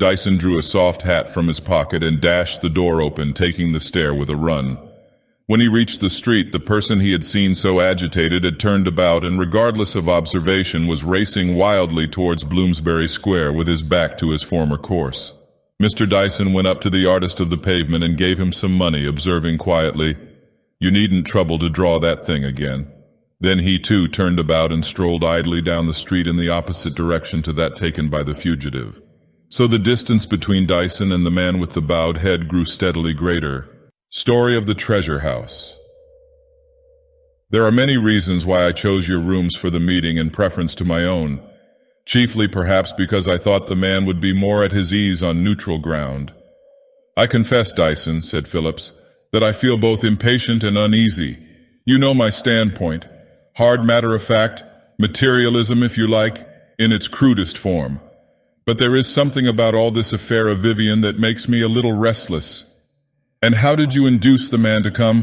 [SPEAKER 1] Dyson drew a soft hat from his pocket and dashed the door open, taking the stair with a run. When he reached the street, the person he had seen so agitated had turned about and, regardless of observation, was racing wildly towards Bloomsbury Square with his back to his former course. Mr. Dyson went up to the artist of the pavement and gave him some money, observing quietly, "You needn't trouble to draw that thing again. Then he too turned about and strolled idly down the street in the opposite direction to that taken by the fugitive. So the distance between Dyson and the man with the bowed head grew steadily greater. Story of the Treasure House. There are many reasons why I chose your rooms for the meeting in preference to my own, chiefly perhaps because I thought the man would be more at his ease on neutral ground. I confess, Dyson, said Phillips, that I feel both impatient and uneasy. You know my standpoint. Hard matter-of-fact, materialism, if you like, in its crudest form. But there is something about all this affair of Vivian that makes me a little restless. And how did you induce the man to come?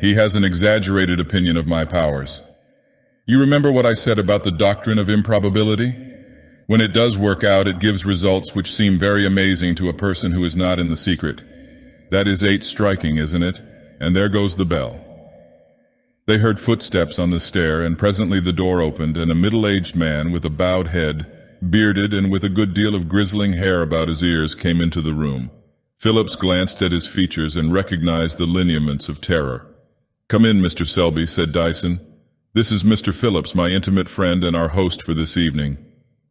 [SPEAKER 1] He has an exaggerated opinion of my powers. You remember what I said about the doctrine of improbability? When it does work out, it gives results which seem very amazing to a person who is not in the secret. That is 8 striking, isn't it? And there goes the bell. They heard footsteps on the stair, and presently the door opened, and a middle-aged man with a bowed head, bearded and with a good deal of grizzling hair about his ears, came into the room. Phillips glanced at his features and recognized the lineaments of terror. "Come in, Mr. Selby," said Dyson. "This is Mr. Phillips, my intimate friend and our host for this evening.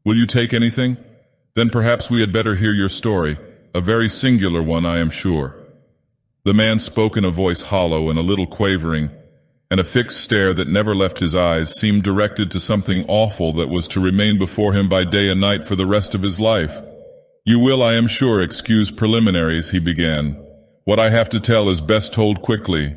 [SPEAKER 1] Will you take anything? Then perhaps we had better hear your story, a very singular one, I am sure." The man spoke in a voice hollow and a little quavering, and a fixed stare that never left his eyes seemed directed to something awful that was to remain before him by day and night for the rest of his life. "You will, I am sure, excuse preliminaries," he began. "What I have to tell is best told quickly.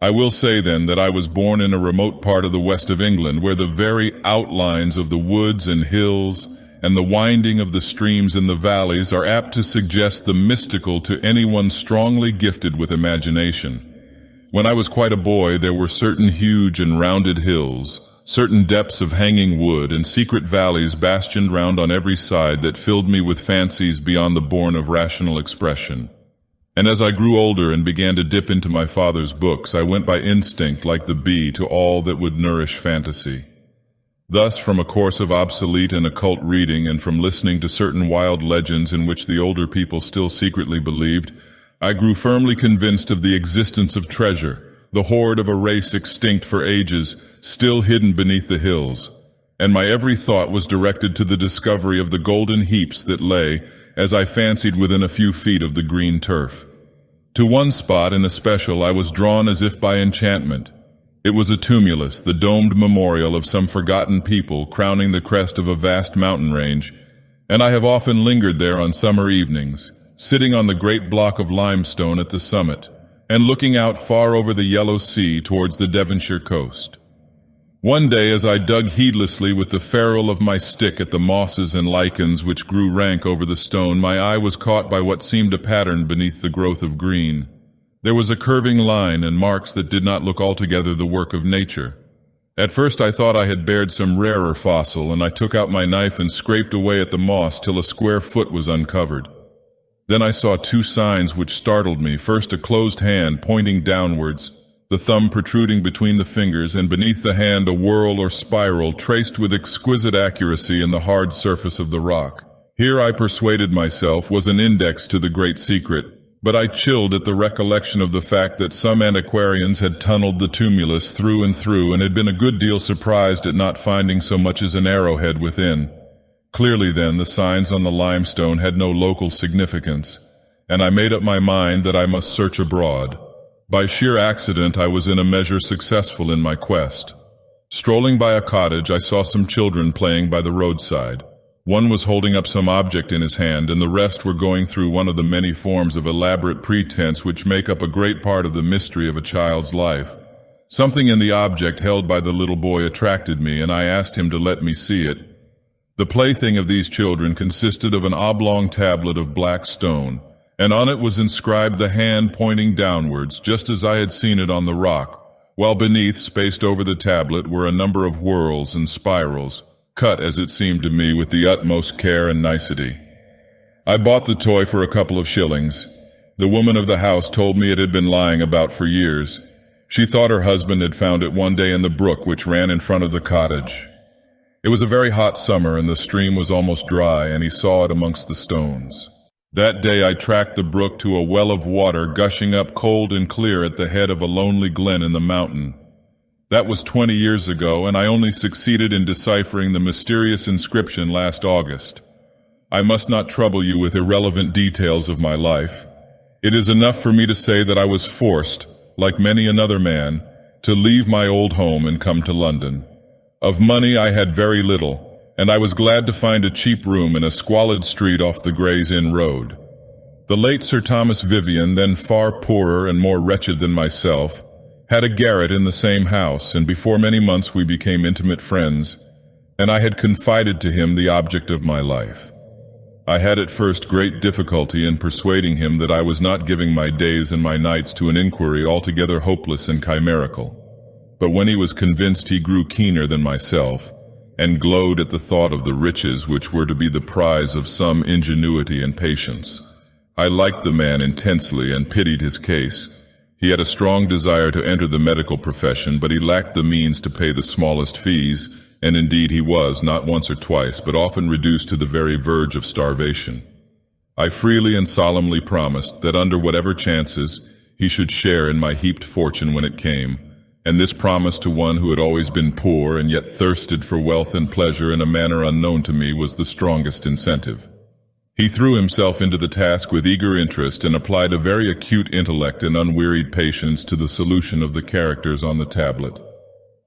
[SPEAKER 1] I will say, then, that I was born in a remote part of the west of England, where the very outlines of the woods and hills and the winding of the streams in the valleys are apt to suggest the mystical to anyone strongly gifted with imagination. When I was quite a boy, there were certain huge and rounded hills, certain depths of hanging wood, and secret valleys bastioned round on every side that filled me with fancies beyond the bourne of rational expression. And as I grew older and began to dip into my father's books, I went by instinct like the bee to all that would nourish fantasy. Thus, from a course of obsolete and occult reading and from listening to certain wild legends in which the older people still secretly believed, I grew firmly convinced of the existence of treasure, the hoard of a race extinct for ages, still hidden beneath the hills, and my every thought was directed to the discovery of the golden heaps that lay, as I fancied, within a few feet of the green turf. To one spot in especial I was drawn as if by enchantment. It was a tumulus, the domed memorial of some forgotten people crowning the crest of a vast mountain range, and I have often lingered there on summer evenings, sitting on the great block of limestone at the summit, and looking out far over the yellow sea towards the Devonshire coast. One day, as I dug heedlessly with the ferrule of my stick at the mosses and lichens which grew rank over the stone, my eye was caught by what seemed a pattern beneath the growth of green. There was a curving line and marks that did not look altogether the work of nature. At first I thought I had bared some rarer fossil, and I took out my knife and scraped away at the moss till a square foot was uncovered. Then I saw 2 signs which startled me, first a closed hand pointing downwards, the thumb protruding between the fingers, and beneath the hand a whorl or spiral traced with exquisite accuracy in the hard surface of the rock. Here, I persuaded myself, was an index to the great secret, but I chilled at the recollection of the fact that some antiquarians had tunneled the tumulus through and through and had been a good deal surprised at not finding so much as an arrowhead within. Clearly, then, the signs on the limestone had no local significance, and I made up my mind that I must search abroad. By sheer accident, I was in a measure successful in my quest. Strolling by a cottage, I saw some children playing by the roadside. One was holding up some object in his hand, and the rest were going through one of the many forms of elaborate pretense which make up a great part of the mystery of a child's life. Something in the object held by the little boy attracted me, and I asked him to let me see it. The plaything of these children consisted of an oblong tablet of black stone, and on it was inscribed the hand pointing downwards, just as I had seen it on the rock, while beneath, spaced over the tablet, were a number of whorls and spirals, cut, as it seemed to me, with the utmost care and nicety. I bought the toy for a couple of shillings. The woman of the house told me it had been lying about for years. She thought her husband had found it one day in the brook which ran in front of the cottage. It was a very hot summer, and the stream was almost dry, and he saw it amongst the stones. That day I tracked the brook to a well of water gushing up cold and clear at the head of a lonely glen in the mountain. That was 20 years ago, and I only succeeded in deciphering the mysterious inscription last August. I must not trouble you with irrelevant details of my life. It is enough for me to say that I was forced, like many another man, to leave my old home and come to London. Of money I had very little, and I was glad to find a cheap room in a squalid street off the Gray's Inn Road. The late Sir Thomas Vivian, then far poorer and more wretched than myself, had a garret in the same house, and before many months we became intimate friends, and I had confided to him the object of my life. I had at first great difficulty in persuading him that I was not giving my days and my nights to an inquiry altogether hopeless and chimerical. But when he was convinced, he grew keener than myself, and glowed at the thought of the riches which were to be the prize of some ingenuity and patience. I liked the man intensely and pitied his case. He had a strong desire to enter the medical profession, but he lacked the means to pay the smallest fees, and indeed he was, not once or twice, but often reduced to the very verge of starvation. I freely and solemnly promised that under whatever chances he should share in my heaped fortune when it came, and this promise to one who had always been poor and yet thirsted for wealth and pleasure in a manner unknown to me was the strongest incentive. He threw himself into the task with eager interest and applied a very acute intellect and unwearied patience to the solution of the characters on the tablet.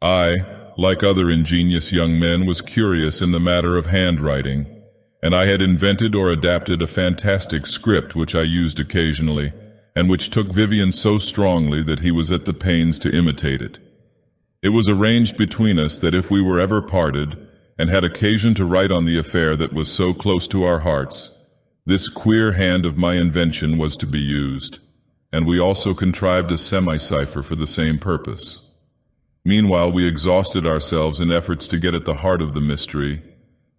[SPEAKER 1] I, like other ingenious young men, was curious in the matter of handwriting, and I had invented or adapted a fantastic script which I used occasionally, and which took Vivian so strongly that he was at the pains to imitate it. It was arranged between us that if we were ever parted, and had occasion to write on the affair that was so close to our hearts, this queer hand of my invention was to be used, and we also contrived a semi-cipher for the same purpose. Meanwhile, we exhausted ourselves in efforts to get at the heart of the mystery,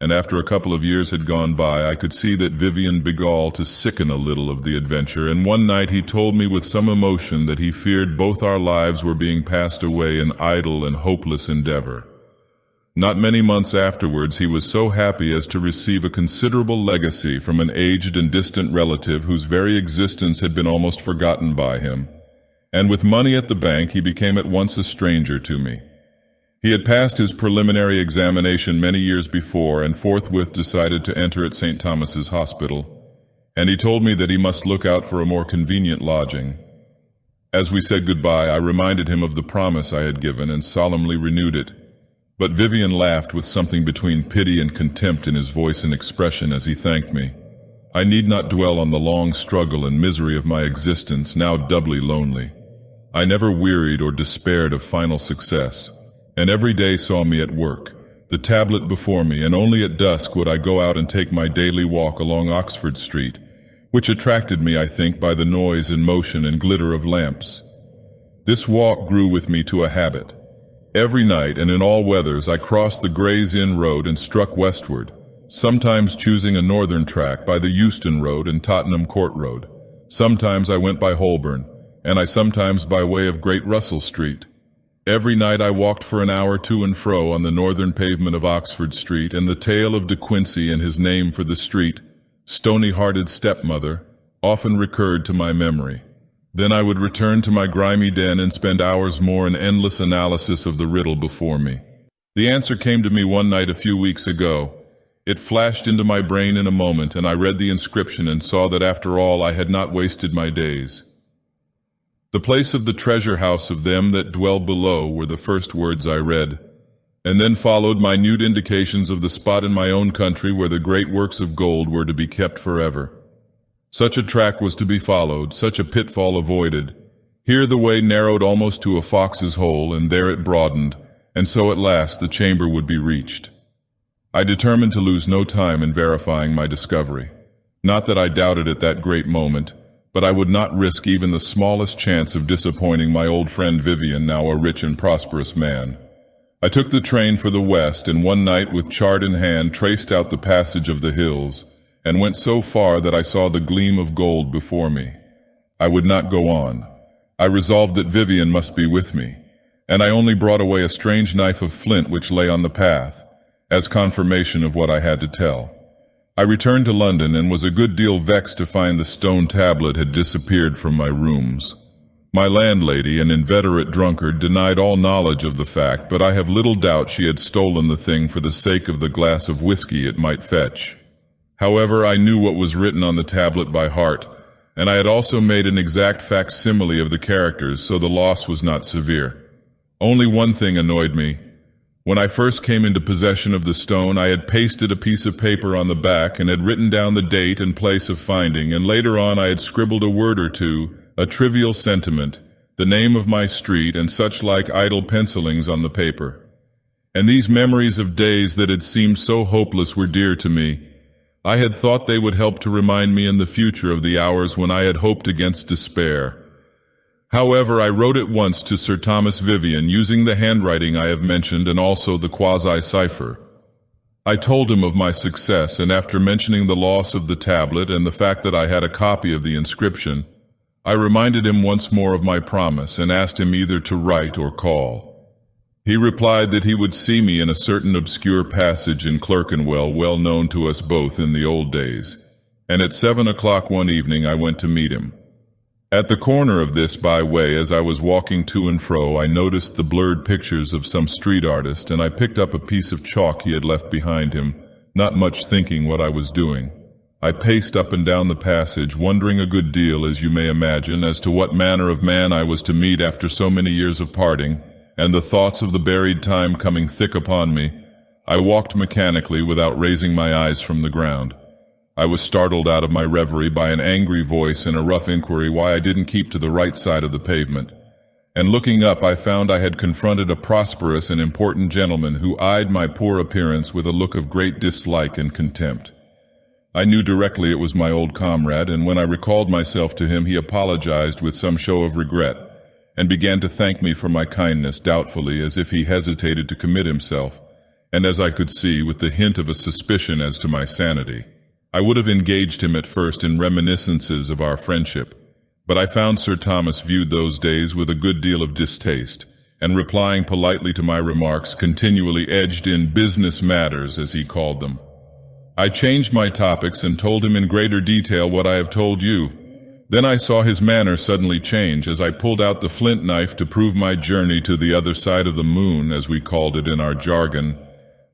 [SPEAKER 1] and after a couple of years had gone by, I could see that Vivian began to sicken a little of the adventure, and one night he told me with some emotion that he feared both our lives were being passed away in idle and hopeless endeavor. Not many months afterwards, he was so happy as to receive a considerable legacy from an aged and distant relative whose very existence had been almost forgotten by him, and with money at the bank he became at once a stranger to me. He had passed his preliminary examination many years before and forthwith decided to enter at St. Thomas's Hospital, and he told me that he must look out for a more convenient lodging. As we said goodbye, I reminded him of the promise I had given and solemnly renewed it, but Vivian laughed with something between pity and contempt in his voice and expression as he thanked me. I need not dwell on the long struggle and misery of my existence, now doubly lonely. I never wearied or despaired of final success, and every day saw me at work, the tablet before me, and only at dusk would I go out and take my daily walk along Oxford Street, which attracted me, I think, by the noise and motion and glitter of lamps. This walk grew with me to a habit. Every night and in all weathers I crossed the Gray's Inn Road and struck westward, sometimes choosing a northern track by the Euston Road and Tottenham Court Road. Sometimes I went by Holborn, and I sometimes by way of Great Russell Street. Every night I walked for an hour to and fro on the northern pavement of Oxford Street, and the tale of De Quincey and his name for the street, stony-hearted stepmother, often recurred to my memory. Then I would return to my grimy den and spend hours more in endless analysis of the riddle before me. The answer came to me one night a few weeks ago. It flashed into my brain in a moment, and I read the inscription and saw that after all I had not wasted my days. The place of the treasure house of them that dwell below were the first words I read, and then followed minute indications of the spot in my own country where the great works of gold were to be kept forever. Such a track was to be followed, such a pitfall avoided. Here the way narrowed almost to a fox's hole, and there it broadened, and so at last the chamber would be reached. I determined to lose no time in verifying my discovery. Not that I doubted at that great moment, but I would not risk even the smallest chance of disappointing my old friend Vivian, now a rich and prosperous man. I took the train for the west, and one night with chart in hand traced out the passage of the hills, and went so far that I saw the gleam of gold before me. I would not go on. I resolved that Vivian must be with me, and I only brought away a strange knife of flint which lay on the path, as confirmation of what I had to tell. I returned to London and was a good deal vexed to find the stone tablet had disappeared from my rooms. My landlady, an inveterate drunkard, denied all knowledge of the fact, but I have little doubt she had stolen the thing for the sake of the glass of whiskey it might fetch. However, I knew what was written on the tablet by heart, and I had also made an exact facsimile of the characters, so the loss was not severe. Only one thing annoyed me. When I first came into possession of the stone, I had pasted a piece of paper on the back and had written down the date and place of finding, and later on I had scribbled a word or two, a trivial sentiment, the name of my street, and such like idle pencilings on the paper. And these memories of days that had seemed so hopeless were dear to me. I had thought they would help to remind me in the future of the hours when I had hoped against despair. However, I wrote at once to Sir Thomas Vivian, using the handwriting I have mentioned and also the quasi-cipher. I told him of my success, and after mentioning the loss of the tablet and the fact that I had a copy of the inscription, I reminded him once more of my promise and asked him either to write or call. He replied that he would see me in a certain obscure passage in Clerkenwell well known to us both in the old days, and at 7 o'clock one evening I went to meet him. At the corner of this byway, as I was walking to and fro, I noticed the blurred pictures of some street artist, and I picked up a piece of chalk he had left behind him, not much thinking what I was doing. I paced up and down the passage, wondering a good deal, as you may imagine, as to what manner of man I was to meet after so many years of parting, and the thoughts of the buried time coming thick upon me. I walked mechanically without raising my eyes from the ground. I was startled out of my reverie by an angry voice and a rough inquiry why I didn't keep to the right side of the pavement. And looking up, I found I had confronted a prosperous and important gentleman who eyed my poor appearance with a look of great dislike and contempt. I knew directly it was my old comrade, and when I recalled myself to him, he apologized with some show of regret, and began to thank me for my kindness doubtfully, as if he hesitated to commit himself, and as I could see, with the hint of a suspicion as to my sanity. I would have engaged him at first in reminiscences of our friendship, but I found Sir Thomas viewed those days with a good deal of distaste, and replying politely to my remarks, continually edged in business matters, as he called them. I changed my topics and told him in greater detail what I have told you. Then I saw his manner suddenly change as I pulled out the flint knife to prove my journey to the other side of the moon, as we called it in our jargon.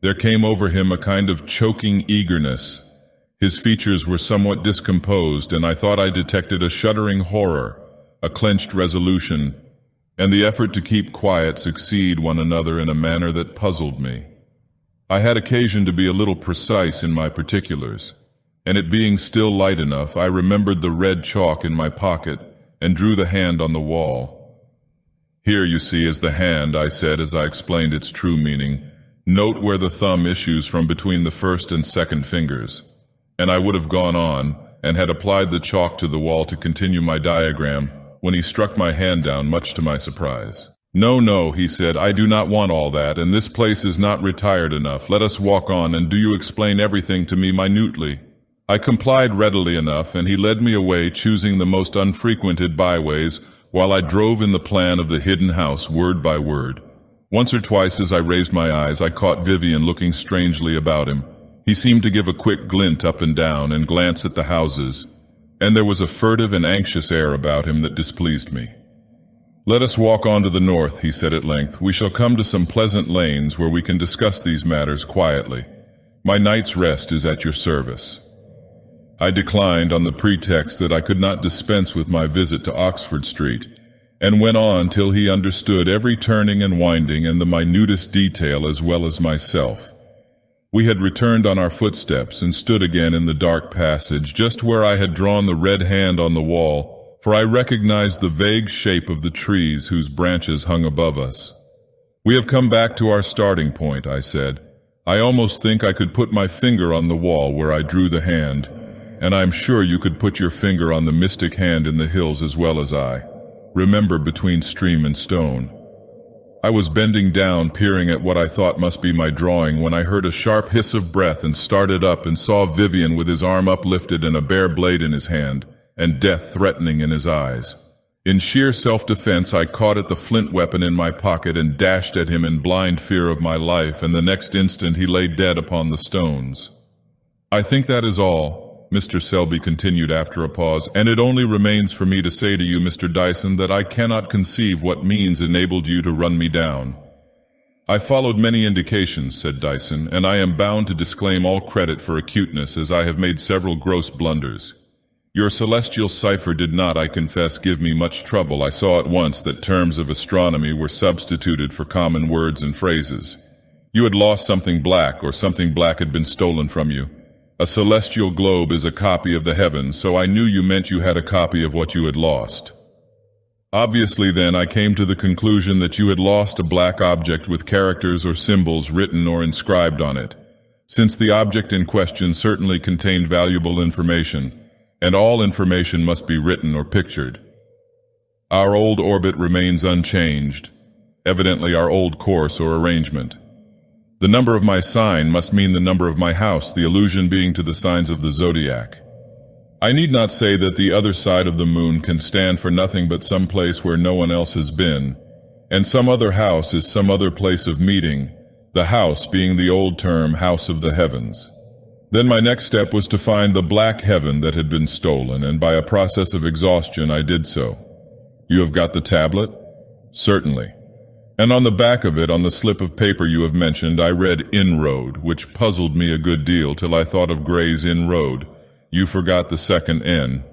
[SPEAKER 1] There came over him a kind of choking eagerness. His features were somewhat discomposed, and I thought I detected a shuddering horror, a clenched resolution, and the effort to keep quiet succeed one another in a manner that puzzled me. I had occasion to be a little precise in my particulars, and it being still light enough, I remembered the red chalk in my pocket and drew the hand on the wall. "Here, you see, is the hand," I said as I explained its true meaning. "Note where the thumb issues from between the first and second fingers." And I would have gone on, and had applied the chalk to the wall to continue my diagram, when he struck my hand down, much to my surprise. "No, no," he said, "I do not want all that, and this place is not retired enough. Let us walk on, and do you explain everything to me minutely." I complied readily enough, and he led me away, choosing the most unfrequented byways, while I drove in the plan of the hidden house word by word. Once or twice as I raised my eyes, I caught Vivian looking strangely about him. He seemed to give a quick glint up and down and glance at the houses, and there was a furtive and anxious air about him that displeased me. "Let us walk on to the north," he said at length. "We shall come to some pleasant lanes where we can discuss these matters quietly. My night's rest is at your service." I declined on the pretext that I could not dispense with my visit to Oxford Street, and went on till he understood every turning and winding and the minutest detail as well as myself. We had returned on our footsteps and stood again in the dark passage, just where I had drawn the red hand on the wall, for I recognized the vague shape of the trees whose branches hung above us. "We have come back to our starting point," I said. "I almost think I could put my finger on the wall where I drew the hand, and I am sure you could put your finger on the mystic hand in the hills as well as I. Remember, between stream and stone." I was bending down, peering at what I thought must be my drawing, when I heard a sharp hiss of breath and started up and saw Vivian with his arm uplifted and a bare blade in his hand, and death threatening in his eyes. In sheer self-defense, I caught at the flint weapon in my pocket and dashed at him in blind fear of my life, and the next instant he lay dead upon the stones. I think that is all. Mr. Selby continued after a pause, and it only remains for me to say to you, Mr. Dyson, that I cannot conceive what means enabled you to run me down. I followed many indications, said Dyson, and I am bound to disclaim all credit for acuteness, as I have made several gross blunders. Your celestial cipher did not, I confess, give me much trouble. I saw at once that terms of astronomy were substituted for common words and phrases. You had lost something black, or something black had been stolen from you. A celestial globe is a copy of the heavens, so I knew you meant you had a copy of what you had lost. Obviously, then, I came to the conclusion that you had lost a black object with characters or symbols written or inscribed on it, since the object in question certainly contained valuable information, and all information must be written or pictured. Our old orbit remains unchanged, evidently our old course or arrangement. The number of my sign must mean the number of my house, the allusion being to the signs of the zodiac. I need not say that the other side of the moon can stand for nothing but some place where no one else has been, and some other house is some other place of meeting, the house being the old term house of the heavens. Then my next step was to find the black heaven that had been stolen, and by a process of exhaustion I did so. You have got the tablet? Certainly. And on the back of it, on the slip of paper you have mentioned, I read inroad, which puzzled me a good deal till I thought of Gray's inroad. You forgot the second N.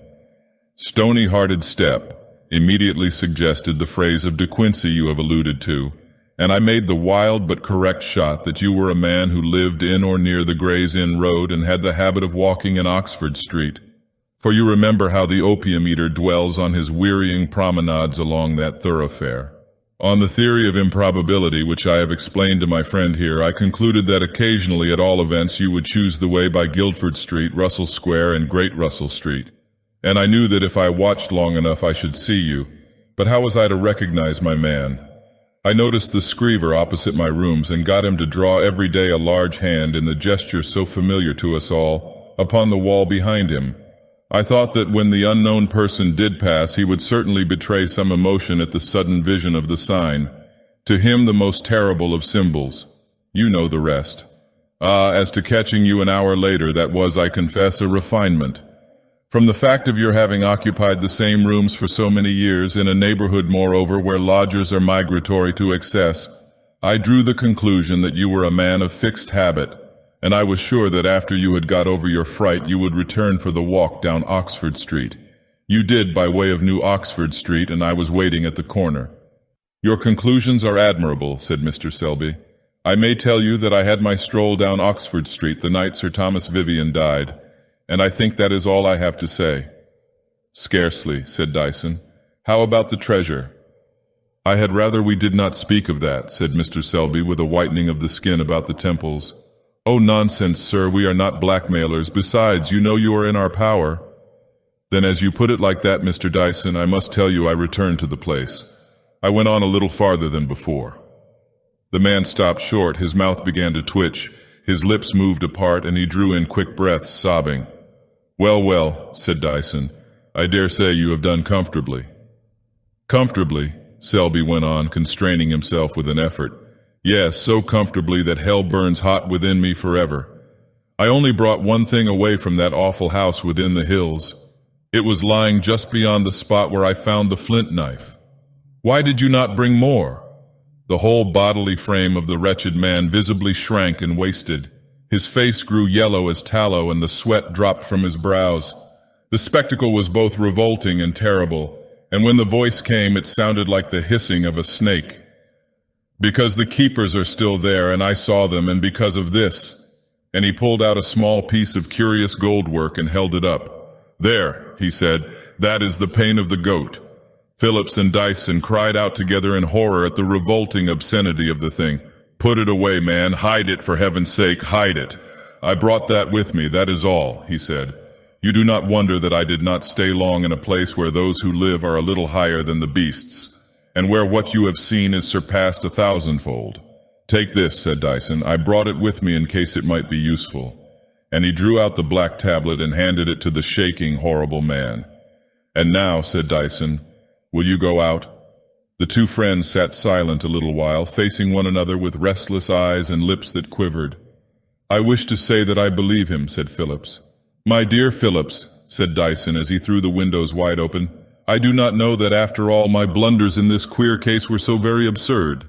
[SPEAKER 1] Stony-hearted step immediately suggested the phrase of De Quincey you have alluded to, and I made the wild but correct shot that you were a man who lived in or near the Gray's Inn Road and had the habit of walking in Oxford Street. For you remember how the opium-eater dwells on his wearying promenades along that thoroughfare. On the theory of improbability, which I have explained to my friend here, I concluded that occasionally, at all events, you would choose the way by Guildford Street, Russell Square, and Great Russell Street. And I knew that if I watched long enough I should see you. But how was I to recognize my man? I noticed the screever opposite my rooms and got him to draw every day a large hand in the gesture so familiar to us all, upon the wall behind him. I thought that when the unknown person did pass, he would certainly betray some emotion at the sudden vision of the sign. To him the most terrible of symbols. You know the rest. As to catching you an hour later, that was, I confess, a refinement. From the fact of your having occupied the same rooms for so many years, in a neighborhood, moreover, where lodgers are migratory to excess, I drew the conclusion that you were a man of fixed habit, and I was sure that after you had got over your fright you would return for the walk down Oxford Street. You did by way of New Oxford Street, and I was waiting at the corner. Your conclusions are admirable, said Mr. Selby. I may tell you that I had my stroll down Oxford Street the night Sir Thomas Vivian died, and I think that is all I have to say. Scarcely, said Dyson. How about the treasure? I had rather we did not speak of that, said Mr. Selby, with a whitening of the skin about the temples. Oh, nonsense, sir, we are not blackmailers. Besides, you know you are in our power. Then as you put it like that, Mr. Dyson, I must tell you I returned to the place. I went on a little farther than before. The man stopped short, his mouth began to twitch, his lips moved apart, and he drew in quick breaths, sobbing. Well, well, said Dyson, I dare say you have done comfortably. Comfortably, Selby went on, constraining himself with an effort. Yes, so comfortably that hell burns hot within me forever. I only brought one thing away from that awful house within the hills. It was lying just beyond the spot where I found the flint knife. Why did you not bring more? The whole bodily frame of the wretched man visibly shrank and wasted. His face grew yellow as tallow, and the sweat dropped from his brows. The spectacle was both revolting and terrible, and when the voice came it sounded like the hissing of a snake. Because the keepers are still there, and I saw them, and because of this. And he pulled out a small piece of curious gold work and held it up. There, he said, that is the pain of the goat. Phillips and Dyson cried out together in horror at the revolting obscenity of the thing. Put it away, man, hide it, for heaven's sake, hide it. I brought that with me, that is all, he said. You do not wonder that I did not stay long in a place where those who live are a little higher than the beasts, and where what you have seen is surpassed 1,000-fold. Take this, said Dyson. I brought it with me in case it might be useful. And he drew out the black tablet and handed it to the shaking, horrible man. And now, said Dyson, will you go out? The two friends sat silent a little while, facing one another with restless eyes and lips that quivered. I wish to say that I believe him, said Phillips. My dear Phillips, said Dyson as he threw the windows wide open, I do not know that after all my blunders in this queer case were so very absurd.